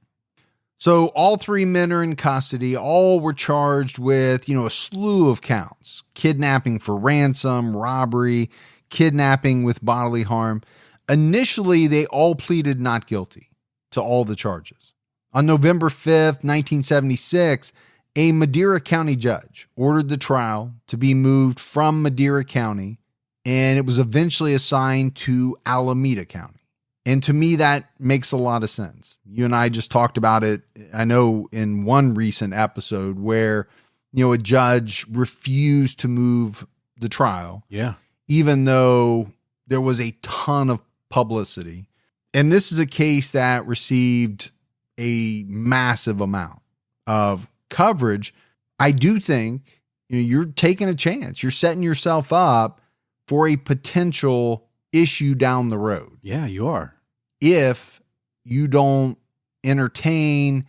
So all three men are in custody. All were charged with, a slew of counts: kidnapping for ransom, robbery, kidnapping with bodily harm. Initially, they all pleaded not guilty to all the charges. On November 5th, 1976, a Madera County judge ordered the trial to be moved from Madera County, and it was eventually assigned to Alameda County. And to me, that makes a lot of sense. You and I just talked about it, I know, in one recent episode where, a judge refused to move the trial. Yeah. Even though there was a ton of publicity. And this is a case that received a massive amount of coverage. I do think you're taking a chance. You're setting yourself up for a potential issue down the road. Yeah, you are. If you don't entertain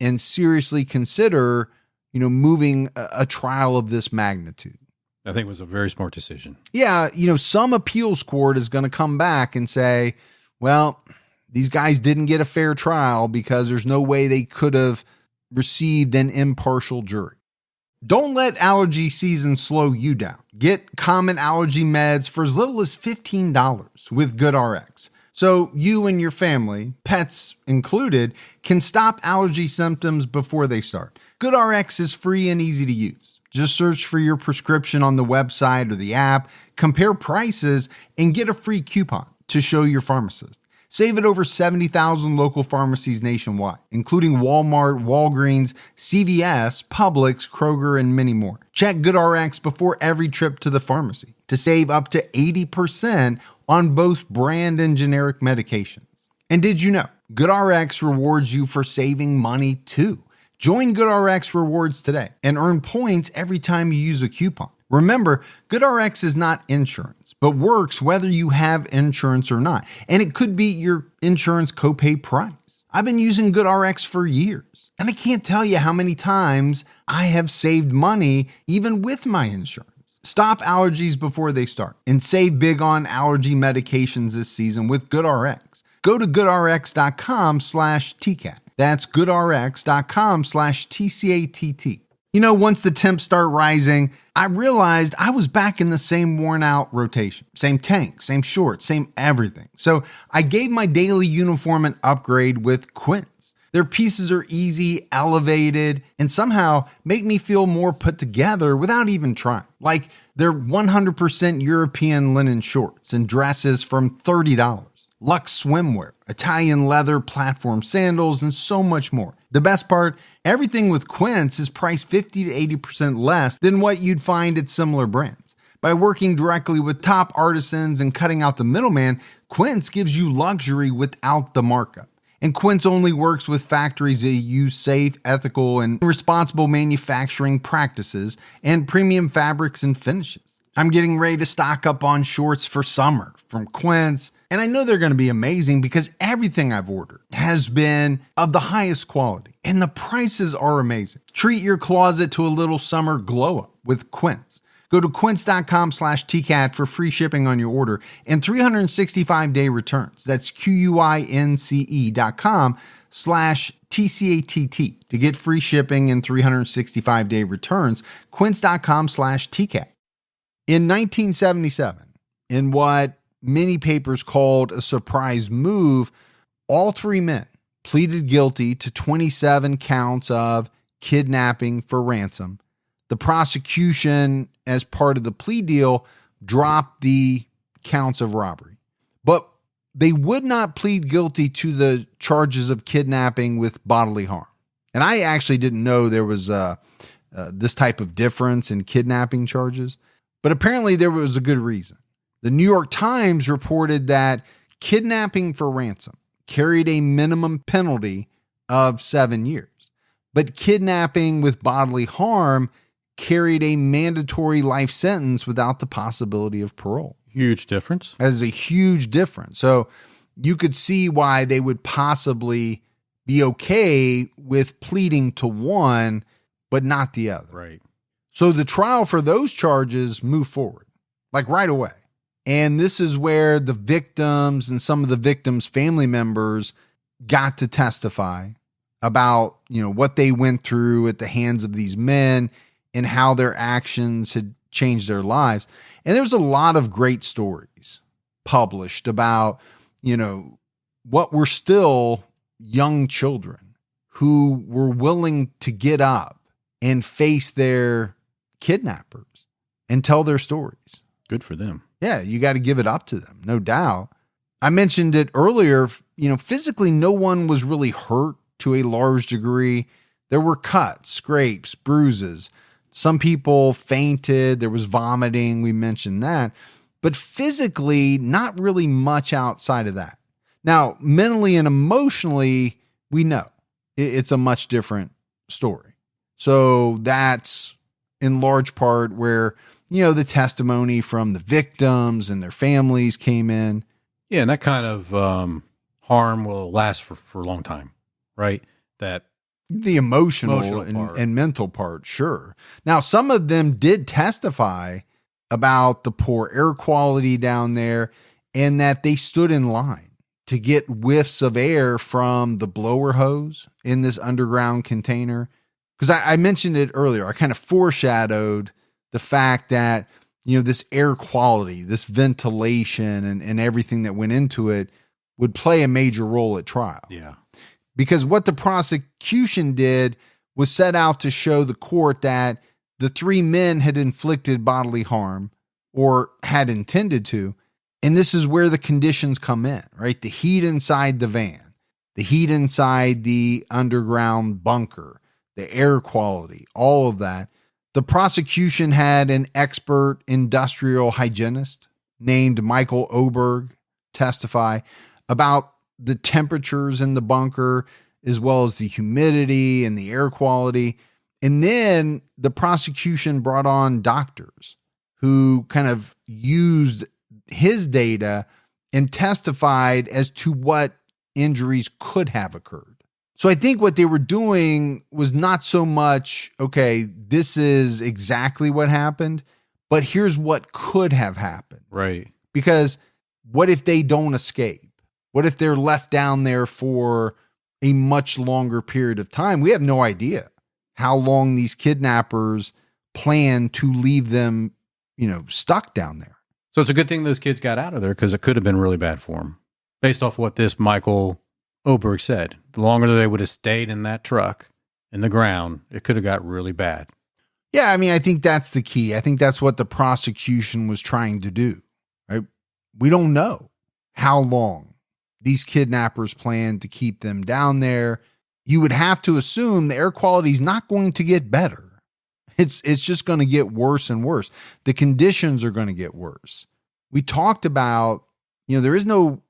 and seriously consider, moving a trial of this magnitude. I think it was a very smart decision. Yeah, some appeals court is going to come back and say, well, these guys didn't get a fair trial because there's no way they could have received an impartial jury. Don't let allergy season slow you down. Get common allergy meds for as little as $15 with GoodRx. So you and your family, pets included, can stop allergy symptoms before they start. GoodRx is free and easy to use. Just search for your prescription on the website or the app, compare prices, and get a free coupon to show your pharmacist. Save at over 70,000 local pharmacies nationwide, including Walmart, Walgreens, CVS, Publix, Kroger, and many more. Check GoodRx before every trip to the pharmacy to save up to 80% on both brand and generic medications. And did you know GoodRx rewards you for saving money too? Join GoodRx Rewards today and earn points every time you use a coupon. Remember, GoodRx is not insurance, but works whether you have insurance or not. And it could be your insurance copay price. I've been using GoodRx for years, and I can't tell you how many times I have saved money even with my insurance. Stop allergies before they start and save big on allergy medications this season with GoodRx. Go to goodrx.com/TCAT. That's goodrx.com/TCATT. You know, once the temps start rising, I realized I was back in the same worn out rotation. Same tank, same shorts, same everything. So I gave my daily uniform an upgrade with Quince. Their pieces are easy, elevated, and somehow make me feel more put together without even trying. Like their 100% European linen shorts and dresses from $30. Luxe swimwear, Italian leather platform sandals, and so much more. The best part, everything with Quince is priced 50 to 80% less than what you'd find at similar brands. By working directly with top artisans and cutting out the middleman, Quince gives you luxury without the markup. And Quince only works with factories that use safe, ethical, and responsible manufacturing practices and premium fabrics and finishes. I'm getting ready to stock up on shorts for summer from Quince, and I know they're going to be amazing because everything I've ordered has been of the highest quality, and the prices are amazing. Treat your closet to a little summer glow up with Quince. Go to quince.com/TCAT for free shipping on your order and 365-day returns. That's QUINCE.com/TCATT to get free shipping and 365-day returns. Quince.com/TCAT. In 1977, in what many papers called a surprise move, all three men pleaded guilty to 27 counts of kidnapping for ransom. The prosecution, as part of the plea deal, dropped the counts of robbery. But they would not plead guilty to the charges of kidnapping with bodily harm. And I actually didn't know there was this type of difference in kidnapping charges. But apparently there was a good reason. The New York Times reported that kidnapping for ransom carried a minimum penalty of 7 years. But kidnapping with bodily harm carried a mandatory life sentence without the possibility of parole. Huge difference. That is a huge difference. So you could see why they would possibly be okay with pleading to one, but not the other. Right. So the trial for those charges moved forward, like right away. And this is where the victims and some of the victims' family members got to testify about, what they went through at the hands of these men and how their actions had changed their lives. And there's a lot of great stories published about, what were still young children who were willing to get up and face their kidnappers and tell their stories. Good for them. Yeah, you got to give it up to them, no doubt. I mentioned it earlier, physically no one was really hurt to a large degree. There were cuts, scrapes, bruises. Some people fainted. There was vomiting. We mentioned that. But physically, not really much outside of that. Now, mentally and emotionally, we know it's a much different story. So that's in large part where, the testimony from the victims and their families came in. Yeah, and that kind of harm will last for a long time, right? That the emotional and mental part, sure. Now, some of them did testify about the poor air quality down there and that they stood in line to get whiffs of air from the blower hose in this underground container. Because I mentioned it earlier. I kind of foreshadowed the fact that, this air quality, this ventilation and everything that went into it would play a major role at trial. Yeah. Because what the prosecution did was set out to show the court that the three men had inflicted bodily harm or had intended to. And this is where the conditions come in, right? The heat inside the van, the heat inside the underground bunker, the air quality, all of that. The prosecution had an expert industrial hygienist named Michael Oberg testify about the temperatures in the bunker, as well as the humidity and the air quality. And then the prosecution brought on doctors who kind of used his data and testified as to what injuries could have occurred. So I think what they were doing was not so much, okay, this is exactly what happened, but here's what could have happened. Right. Because what if they don't escape? What if they're left down there for a much longer period of time? We have no idea how long these kidnappers plan to leave them, stuck down there. So it's a good thing those kids got out of there, because it could have been really bad for them. Based off what this Michael Oberg said, the longer they would have stayed in that truck in the ground, it could have got really bad. Yeah, I mean, I think that's the key. I think that's what the prosecution was trying to do, right? We don't know how long these kidnappers plan to keep them down there. You would have to assume the air quality is not going to get better. It's just going to get worse and worse. The conditions are going to get worse. We talked about, there is no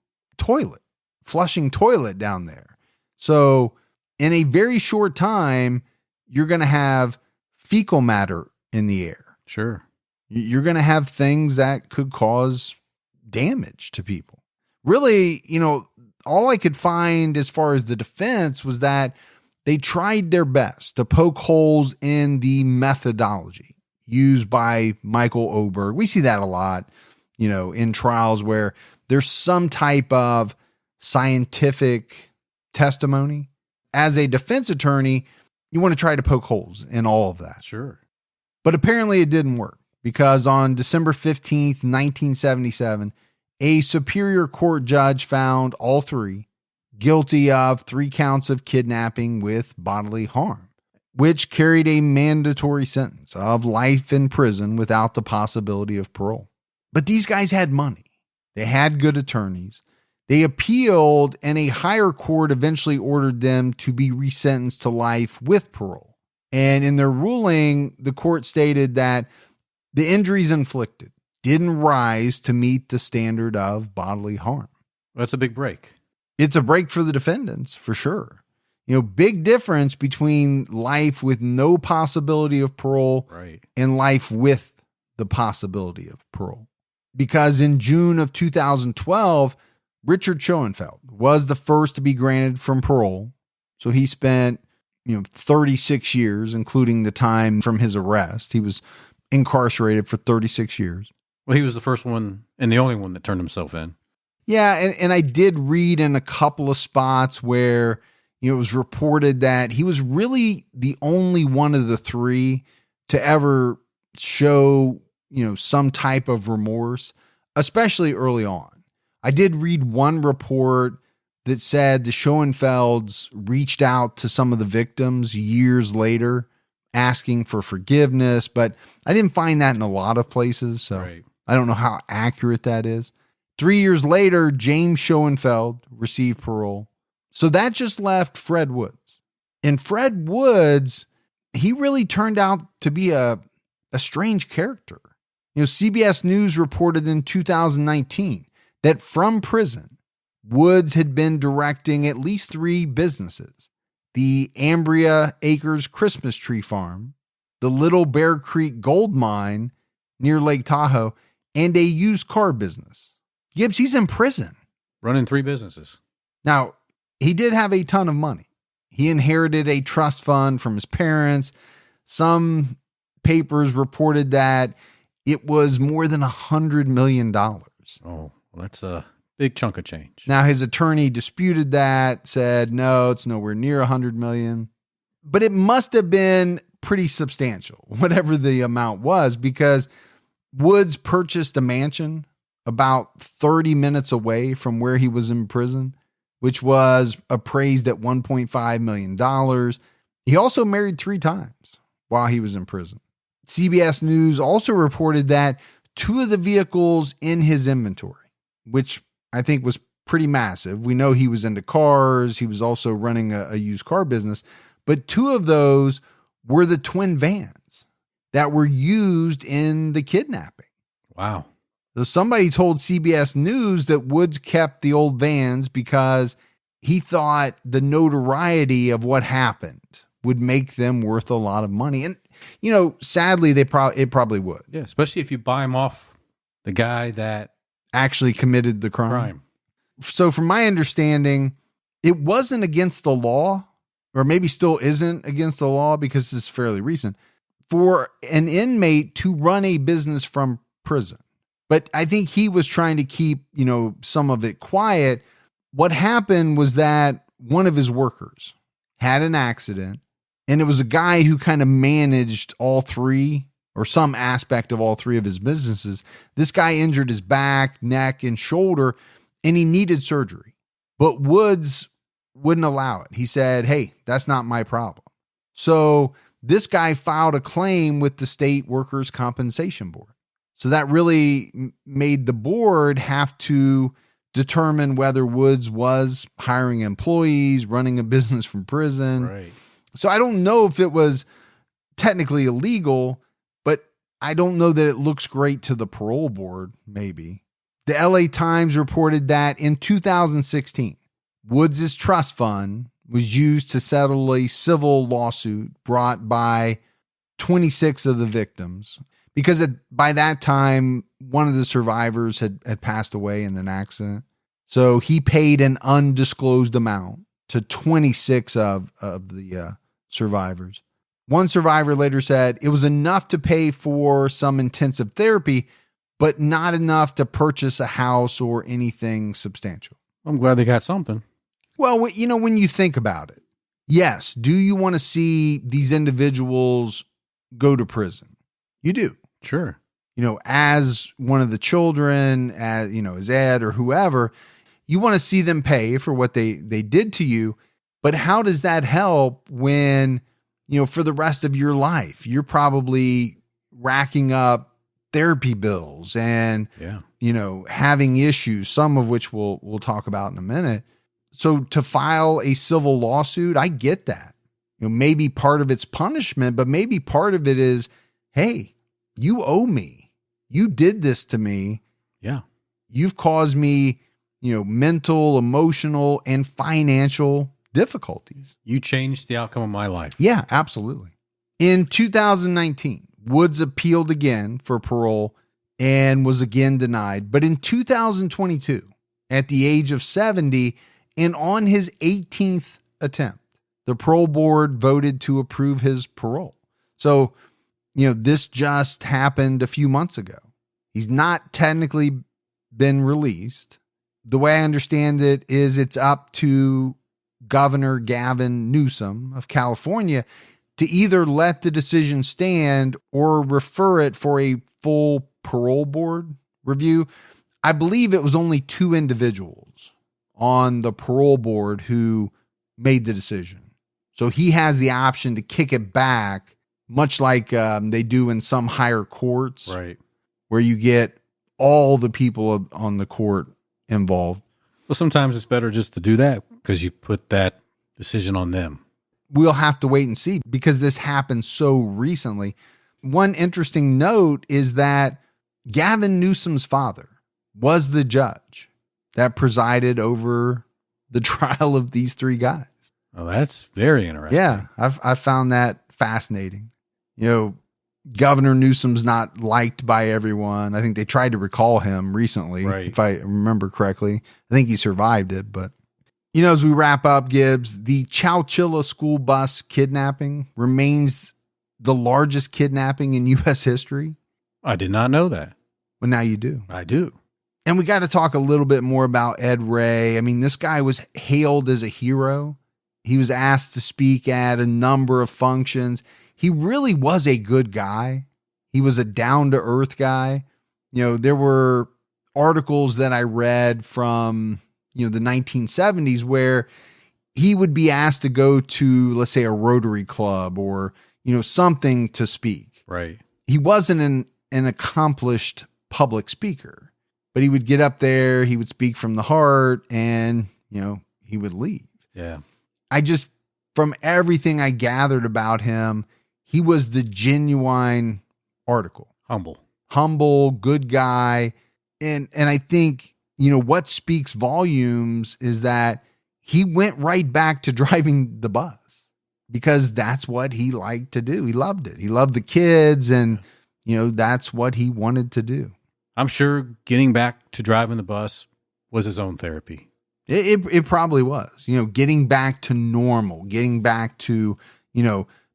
flushing toilet down there. So in a very short time, you're going to have fecal matter in the air. Sure. You're going to have things that could cause damage to people. Really, all I could find as far as the defense was that they tried their best to poke holes in the methodology used by Michael Oberg. We see that a lot, in trials where there's some type of scientific testimony. As a defense attorney, you want to try to poke holes in all of that. Sure. But apparently it didn't work, because on December 15th, 1977, a Superior Court judge found all three guilty of 3 counts of kidnapping with bodily harm, which carried a mandatory sentence of life in prison without the possibility of parole. But these guys had money. They had good attorneys. They appealed, and a higher court eventually ordered them to be resentenced to life with parole. And in their ruling, the court stated that the injuries inflicted didn't rise to meet the standard of bodily harm. That's a big break. It's a break for the defendants, for sure. Big difference between life with no possibility of parole, right, and life with the possibility of parole. Because in June of 2012, Richard Schoenfeld was the first to be granted from parole. So he spent, 36 years, including the time from his arrest. He was incarcerated for 36 years. Well, he was the first one and the only one that turned himself in. Yeah, and I did read in a couple of spots where, it was reported that he was really the only one of the 3 to ever show, some type of remorse, especially early on. I did read one report that said the Schoenfelds reached out to some of the victims years later asking for forgiveness, but I didn't find that in a lot of places, so right. I don't know how accurate that is. 3 years later, James Schoenfeld received parole. So that just left Fred Woods. And Fred Woods, he really turned out to be a strange character. CBS News reported in 2019 that from prison, Woods had been directing at least 3 businesses: the Ambria Acres Christmas Tree Farm, the Little Bear Creek Gold Mine near Lake Tahoe, and a used car business. Gibbs, he's in prison. Running 3 businesses. Now, he did have a ton of money. He inherited a trust fund from his parents. Some papers reported that it was more than $100 million. Oh, well, that's a big chunk of change. Now, his attorney disputed that, said, no, it's nowhere near $100 million. But it must have been pretty substantial, whatever the amount was, because Woods purchased a mansion about 30 minutes away from where he was in prison, which was appraised at $1.5 million. He also married 3 times while he was in prison. CBS News also reported that 2 of the vehicles in his inventory, which I think was pretty massive. We know he was into cars. He was also running a used car business, but 2 of those were the twin vans that were used in the kidnapping. Wow. So somebody told CBS News that Woods kept the old vans because he thought the notoriety of what happened would make them worth a lot of money. And, sadly, it probably would. Yeah, especially if you buy him off the guy that actually committed the crime. So from my understanding, it wasn't against the law, or maybe still isn't against the law because this is fairly recent, for an inmate to run a business from prison. But I think he was trying to keep, some of it quiet. What happened was that one of his workers had an accident, and it was a guy who kind of managed all three or some aspect of all three of his businesses. This guy injured his back, neck, and shoulder, and he needed surgery. But Woods wouldn't allow it. He said, hey, that's not my problem. So this guy filed a claim with the state workers' compensation board. So that really made the board have to determine whether Woods was hiring employees, running a business from prison. Right. So I don't know if it was technically illegal, but I don't know that it looks great to the parole board, maybe. The LA Times reported that in 2016, Woods' trust fund was used to settle a civil lawsuit brought by 26 of the victims. Because by that time, one of the survivors had passed away in an accident. So he paid an undisclosed amount to 26 of the survivors. One survivor later said it was enough to pay for some intensive therapy, but not enough to purchase a house or anything substantial. I'm glad they got something. Well, when you think about it, yes, do you want to see these individuals go to prison? You do. Sure. As one of the children, as Ed or whoever, you want to see them pay for what they did to you. But how does that help when, for the rest of your life, you're probably racking up therapy bills and, having issues, some of which we'll talk about in a minute. So to file a civil lawsuit, I get that. Maybe part of it's punishment, but maybe part of it is, hey, you owe me. You did this to me. Yeah. You've caused me, mental, emotional, and financial difficulties. You changed the outcome of my life. Yeah, absolutely. In 2019, Woods appealed again for parole and was again denied. But in 2022, at the age of 70 and on his 18th attempt, the parole board voted to approve his parole. So, this just happened a few months ago. He's not technically been released. The way I understand it is it's up to Governor Gavin Newsom of California to either let the decision stand or refer it for a full parole board review. I believe it was only 2 individuals on the parole board who made the decision. So he has the option to kick it back, much like they do in some higher courts, right, where you get all the people on the court involved. Well, sometimes it's better just to do that because you put that decision on them. We'll have to wait and see because this happened so recently. One interesting note is that Gavin Newsom's father was the judge that presided over the trial of these 3 guys. Oh, that's very interesting. Yeah, I found that fascinating. Governor Newsom's not liked by everyone. I think they tried to recall him recently, right, if I remember correctly. I think he survived it. But, as we wrap up, Gibbs, the Chowchilla school bus kidnapping remains the largest kidnapping in U.S. history. I did not know that. Well, now you do. I do. And we got to talk a little bit more about Ed Ray. I mean, this guy was hailed as a hero. He was asked to speak at a number of functions. He really was a good guy. He was a down-to-earth guy. There were articles that I read from, the 1970s where he would be asked to go to, let's say, a Rotary Club or, something to speak. Right. He wasn't an accomplished public speaker, but he would get up there, he would speak from the heart, and, he would leave. Yeah. From everything I gathered about him, he was the genuine article. Humble, good guy. And I think, what speaks volumes is that he went right back to driving the bus because that's what he liked to do. He loved it. He loved the kids and, that's what he wanted to do. I'm sure getting back to driving the bus was his own therapy. It probably was, getting back to normal, getting back to,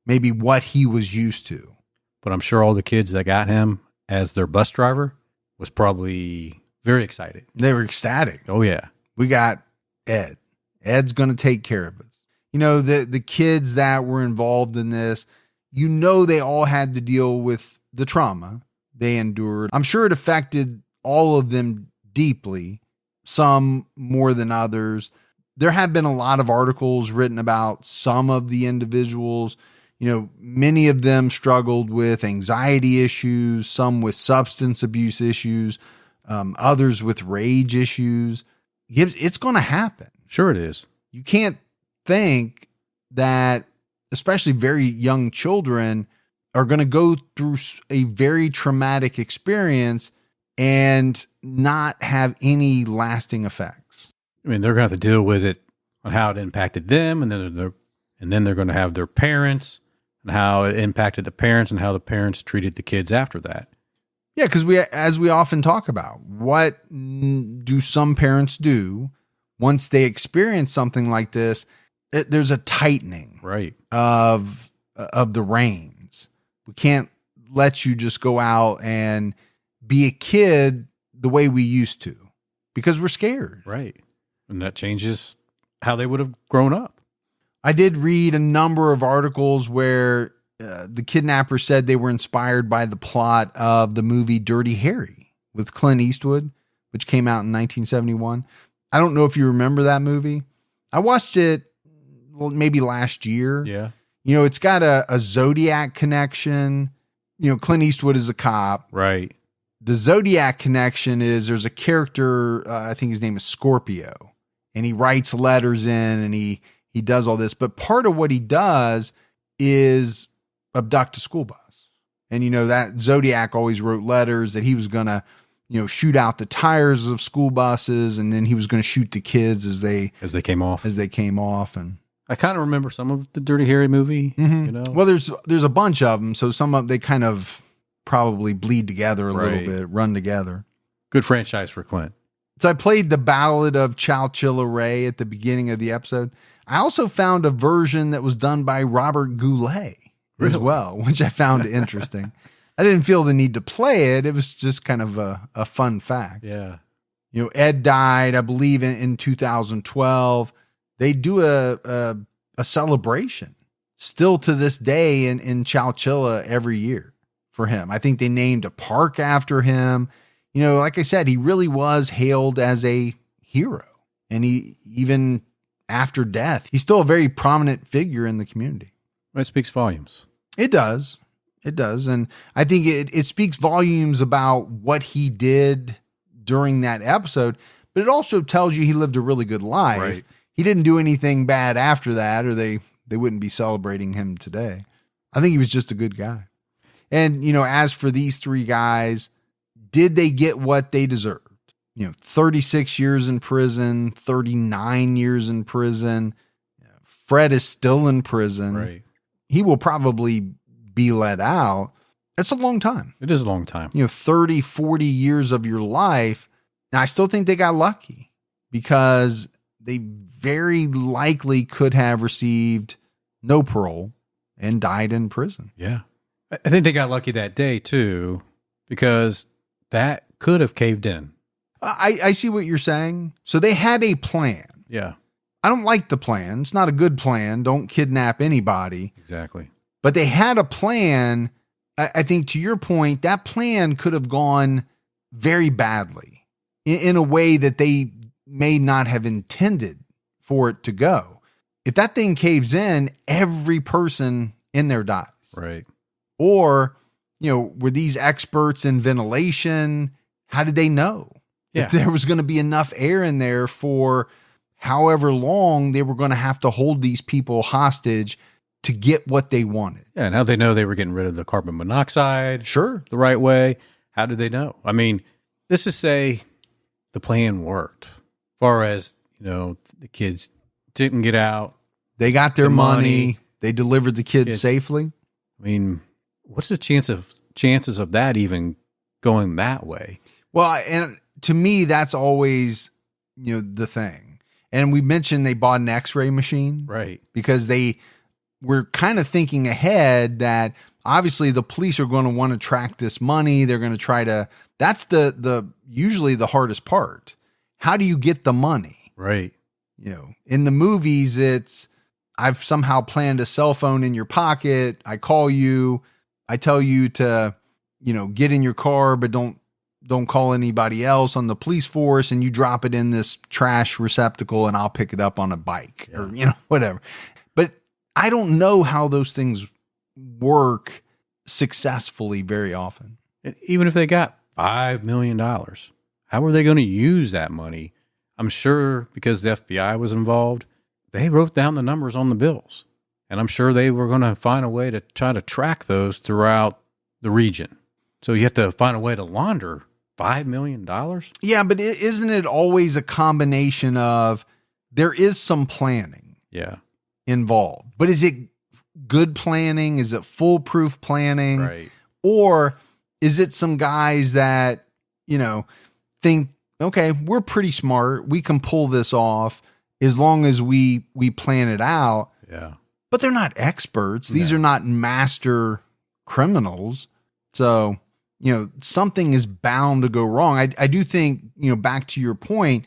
maybe what he was used to. but I'm sure all the kids that got him as their bus driver was probably very excited. They were ecstatic. Oh, yeah. We got Ed. Ed's going to take care of us. The kids that were involved in this, they all had to deal with the trauma they endured. I'm sure it affected all of them deeply, some more than others. There have been a lot of articles written about some of the individuals. Many of them struggled with anxiety issues, some with substance abuse issues, others with rage issues. It's going to happen. Sure it is. You can't think that especially very young children are going to go through a very traumatic experience and not have any lasting effects. I mean, they're going to have to deal with it on how it impacted them, and then they're going to have their parents and how it impacted the parents and how the parents treated the kids after that. Yeah, because as we often talk about, what do some parents do once they experience something like this? There's a tightening, right, of the reins. We can't let you just go out and be a kid the way we used to because we're scared. Right. And that changes how they would have grown up. I did read a number of articles where the kidnappers said they were inspired by the plot of the movie Dirty Harry with Clint Eastwood, which came out in 1971. I don't know if you remember that movie. I watched it maybe last year. Yeah. It's got a Zodiac connection. Clint Eastwood is a cop. Right. The Zodiac connection is there's a character, I think his name is Scorpio, and he writes letters in and he does all this. But part of what he does is abduct a school bus. And, that Zodiac always wrote letters that he was going to, shoot out the tires of school buses. And then he was going to shoot the kids as they came off. And I kind of remember some of the Dirty Harry movie, Well, there's a bunch of them. So some of they kind of probably bleed together a little bit, run together. Good franchise for Clint. So I played the Ballad of Chowchilla Ray at the beginning of the episode. I also found a version that was done by Robert Goulet as well, which I found interesting. I didn't feel the need to play it. It was just kind of a fun fact. Yeah. Ed died, I believe, in 2012. They do a celebration still to this day in Chowchilla every year for him. I think they named a park after him. Like I said, he really was hailed as a hero. And he, even after death, he's still a very prominent figure in the community. It speaks volumes. It does. It does. And I think it speaks volumes about what he did during that episode, but it also tells you he lived a really good life. Right. He didn't do anything bad after that, or they wouldn't be celebrating him today. I think he was just a good guy. And, as for these three guys, did they get what they deserved? 36 years in prison, 39 years in prison. Fred is still in prison. Right. He will probably be let out. It's a long time. It is a long time. 30, 40 years of your life. Now, I still think they got lucky because they very likely could have received no parole and died in prison. Yeah. I think they got lucky that day too, because that could have caved in. I see what you're saying. So they had a plan. Yeah. I don't like the plan. It's not a good plan. Don't kidnap anybody. Exactly. But they had a plan. I think to your point, that plan could have gone very badly in a way that they may not have intended for it to go. If that thing caves in, every person in there dies. Right. Or, were these experts in ventilation? How did they know if there was going to be enough air in there for however long they were going to have to hold these people hostage to get what they wanted? Yeah, and how they know they were getting rid of the carbon monoxide Sure. the right way? How did they know? I mean, let's just say the plan worked. As far as, the kids didn't get out. They got their money. They delivered the kids safely. I mean, what's the chances of that even going that way? Well, and to me, that's always, the thing. And we mentioned they bought an X-ray machine. Right. Because they were kind of thinking ahead that obviously the police are going to want to track this money. They're going to try to, that's usually the hardest part. How do you get the money? Right. In the movies, I've somehow planned a cell phone in your pocket. I call you, I tell you to, get in your car, but don't call anybody else on the police force, and you drop it in this trash receptacle and I'll pick it up on a bike or, whatever. But I don't know how those things work successfully very often. And even if they got $5 million, how are they going to use that money? I'm sure because the FBI was involved, they wrote down the numbers on the bills. And I'm sure they were going to find a way to try to track those throughout the region. So you have to find a way to launder $5 million? Yeah, but isn't it always a combination of there is some planning involved, but is it good planning? Is it foolproof planning? Right. Or is it some guys that, think, okay, we're pretty smart. We can pull this off as long as we plan it out. Yeah. But they're not experts. These are not master criminals. So, something is bound to go wrong. I do think, back to your point,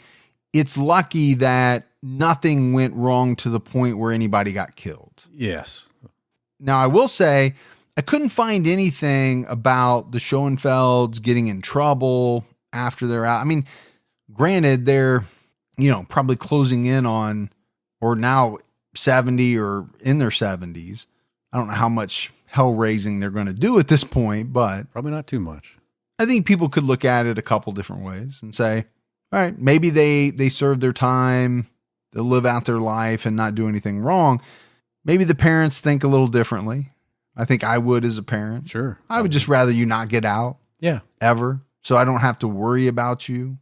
it's lucky that nothing went wrong to the point where anybody got killed. Yes. Now, I will say I couldn't find anything about the Schoenfelds getting in trouble after they're out. I mean, granted, they're, probably closing in on, or now 70 or in their 70s. I don't know how much hell raising they're going to do at this point, but probably not too much. I think people could look at it a couple different ways and say, all right, maybe they served their time, they'll live out their life and not do anything wrong. Maybe the parents think a little differently. I think I would as a parent. Sure. I would just rather you not get out. Yeah. Ever. So I don't have to worry about you.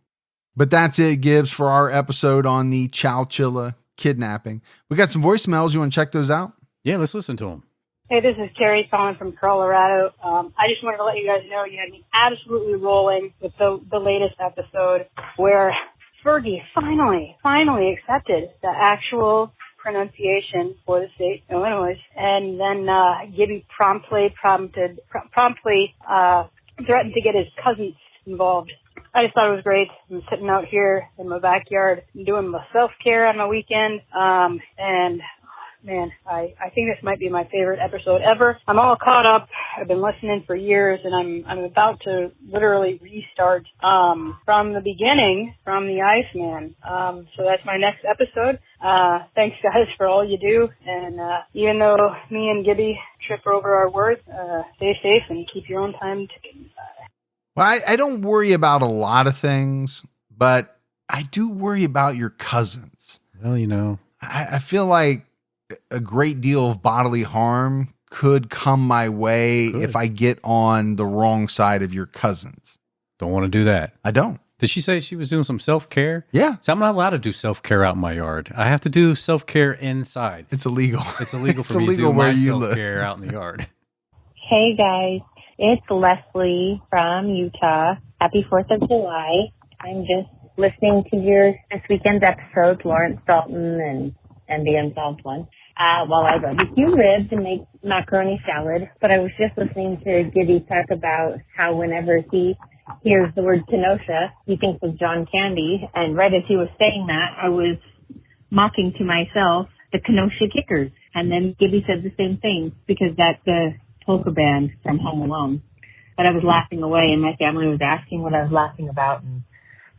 But that's it, Gibbs, for our episode on the Chowchilla kidnapping. We got some voicemails. You want to check those out? Yeah, let's listen to them. Hey, this is Terry calling from Colorado. I just wanted to let you guys know you had me absolutely rolling with the latest episode where Fergie finally accepted the actual pronunciation for the state of Illinois, and then Gibby promptly threatened to get his cousins involved. I just thought it was great. I'm sitting out here in my backyard doing my self-care on my weekend, and man, I think this might be my favorite episode ever. I'm all caught up. I've been listening for years, and I'm about to literally restart from the beginning, from the Iceman. So that's my next episode. Thanks, guys, for all you do. And even though me and Gibby trip over our words, stay safe and keep your own time ticking. Well, I don't worry about a lot of things, but I do worry about your cousins. Well, I feel like a great deal of bodily harm could come my way if I get on the wrong side of your cousins. Don't want to do that. I don't. Did she say she was doing some self-care? Yeah. So I'm not allowed to do self-care out in my yard. I have to do self-care inside. It's illegal. It's illegal for me to do my self-care out in the yard. Hey, guys. It's Leslie from Utah. Happy 4th of July. I'm just listening to this weekend's episode, Lawrence Dalton and the Unsolved one, while I barbecue ribs and make macaroni salad. But I was just listening to Gibby talk about how whenever he hears the word Kenosha, he thinks of John Candy. And right as he was saying that, I was mocking to myself the Kenosha Kickers. And then Gibby said the same thing, because that's the polka band from Home Alone. But I was laughing away, and my family was asking what I was laughing about,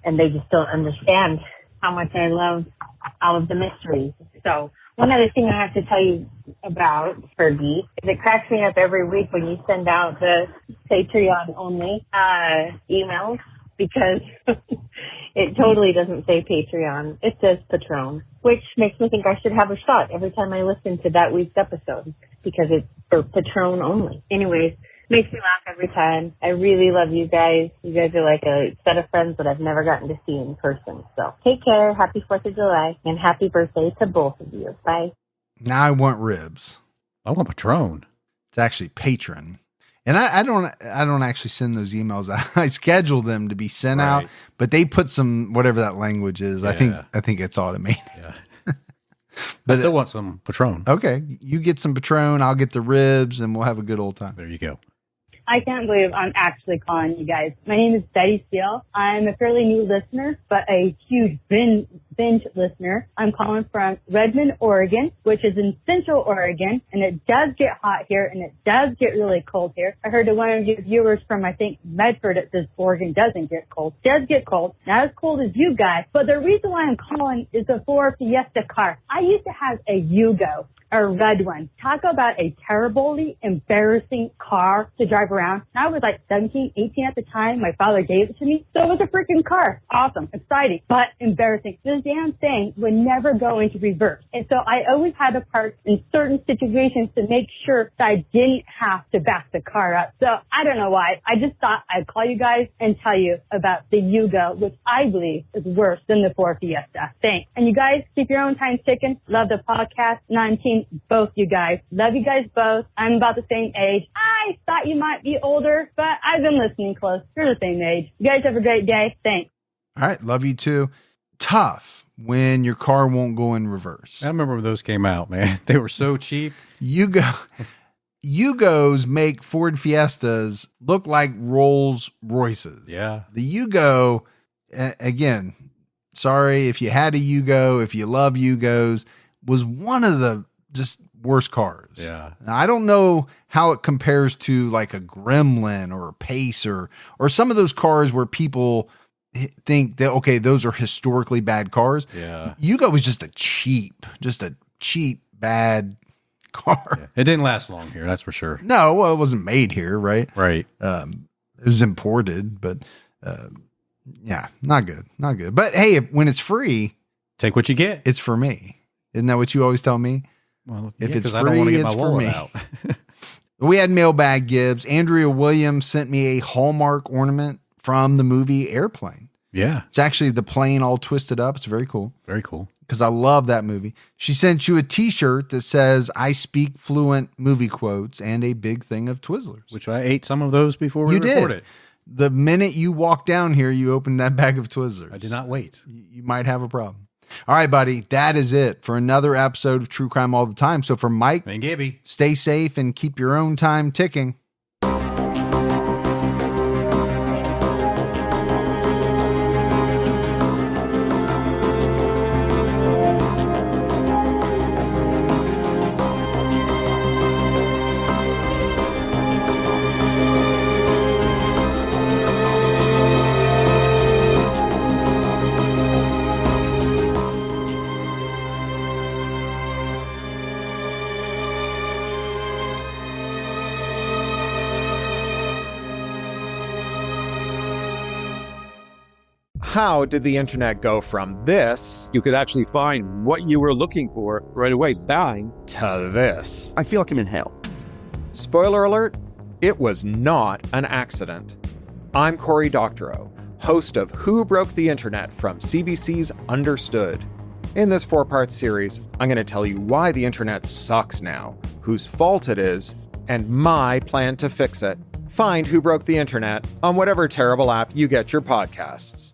and they just don't understand how much I love all of the mysteries. So one other thing I have to tell you about, Fergie, is it cracks me up every week when you send out the Patreon-only emails, because it totally doesn't say Patreon. It says Patron, which makes me think I should have a shot every time I listen to that week's episode, because it's for Patron only. Anyways, makes me laugh every time. I really love you guys. You guys are like a set of friends that I've never gotten to see in person. So take care. Happy 4th of July, and happy birthday to both of you. Bye. Now I want ribs. I want Patron. It's actually Patron. And I don't actually send those emails out. I schedule them to be sent out, but they put some, whatever that language is. Yeah. I think it's automated. Yeah. I still want some Patron. Okay, you get some Patron, I'll get the ribs, and we'll have a good old time. There you go. I can't believe I'm actually calling you guys. My name is Betty Steele. I'm a fairly new listener, but a huge binge listener. I'm calling from Redmond, Oregon, which is in Central Oregon, and it does get hot here, and it does get really cold here. I heard that one of your viewers from, I think, Medford, it says Oregon doesn't get cold. It does get cold. Not as cold as you guys, but the reason why I'm calling is the Ford Fiesta car. I used to have a Yugo, a red one. Talk about a terribly embarrassing car to drive around. I was like 17, 18 at the time. My father gave it to me. So it was a freaking car. Awesome. Exciting, but embarrassing. This damn thing would never go into reverse. And so I always had to park in certain situations to make sure that I didn't have to back the car up. So I don't know why. I just thought I'd call you guys and tell you about the Yugo, which I believe is worse than the Ford Fiesta. Thanks. And you guys keep your own time ticking. Love the podcast. 19. Both you guys. Love you guys both. I'm about the same age. I thought you might be older, but I've been listening close. You're the same age. You guys have a great day. Thanks. All right. Love you too. Tough when your car won't go in reverse. I remember when those came out, man. They were so cheap. Yugos make Ford Fiestas look like Rolls Royces. Yeah. The Yugo, again, sorry if you had a Yugo, if you love Yugos, was one of the just worst cars. Yeah. Now, I don't know how it compares to like a Gremlin or a Pacer or some of those cars where people think that, okay, those are historically bad cars. Yeah. Yugo was just a cheap, bad car. Yeah. It didn't last long here, that's for sure. No, well, it wasn't made here, right? Right. It was imported, but yeah, not good. But hey, when it's free, take what you get. It's for me. Isn't that what you always tell me? Well, if yeah, it's free, I don't want to get my it's for wallet me. out. We had mailbag Gibbs. Andrea Williams sent me a Hallmark ornament from the movie Airplane. Yeah. It's actually the plane all twisted up. It's very cool. Very cool. Because I love that movie. She sent you a t-shirt that says, "I speak fluent movie quotes," and a big thing of Twizzlers. Which I ate some of those before we recorded. The minute you walked down here, you opened that bag of Twizzlers. I did not wait. You might have a problem. All right, buddy. That is it for another episode of True Crime All the Time. So for Mike and Gibby, stay safe and keep your own time ticking. How did the internet go from this? You could actually find what you were looking for right away, bang, to this. I feel like I'm in hell. Spoiler alert, it was not an accident. I'm Cory Doctorow, host of Who Broke the Internet from CBC's Understood. In this 4-part series, I'm going to tell you why the internet sucks now, whose fault it is, and my plan to fix it. Find Who Broke the Internet on whatever terrible app you get your podcasts.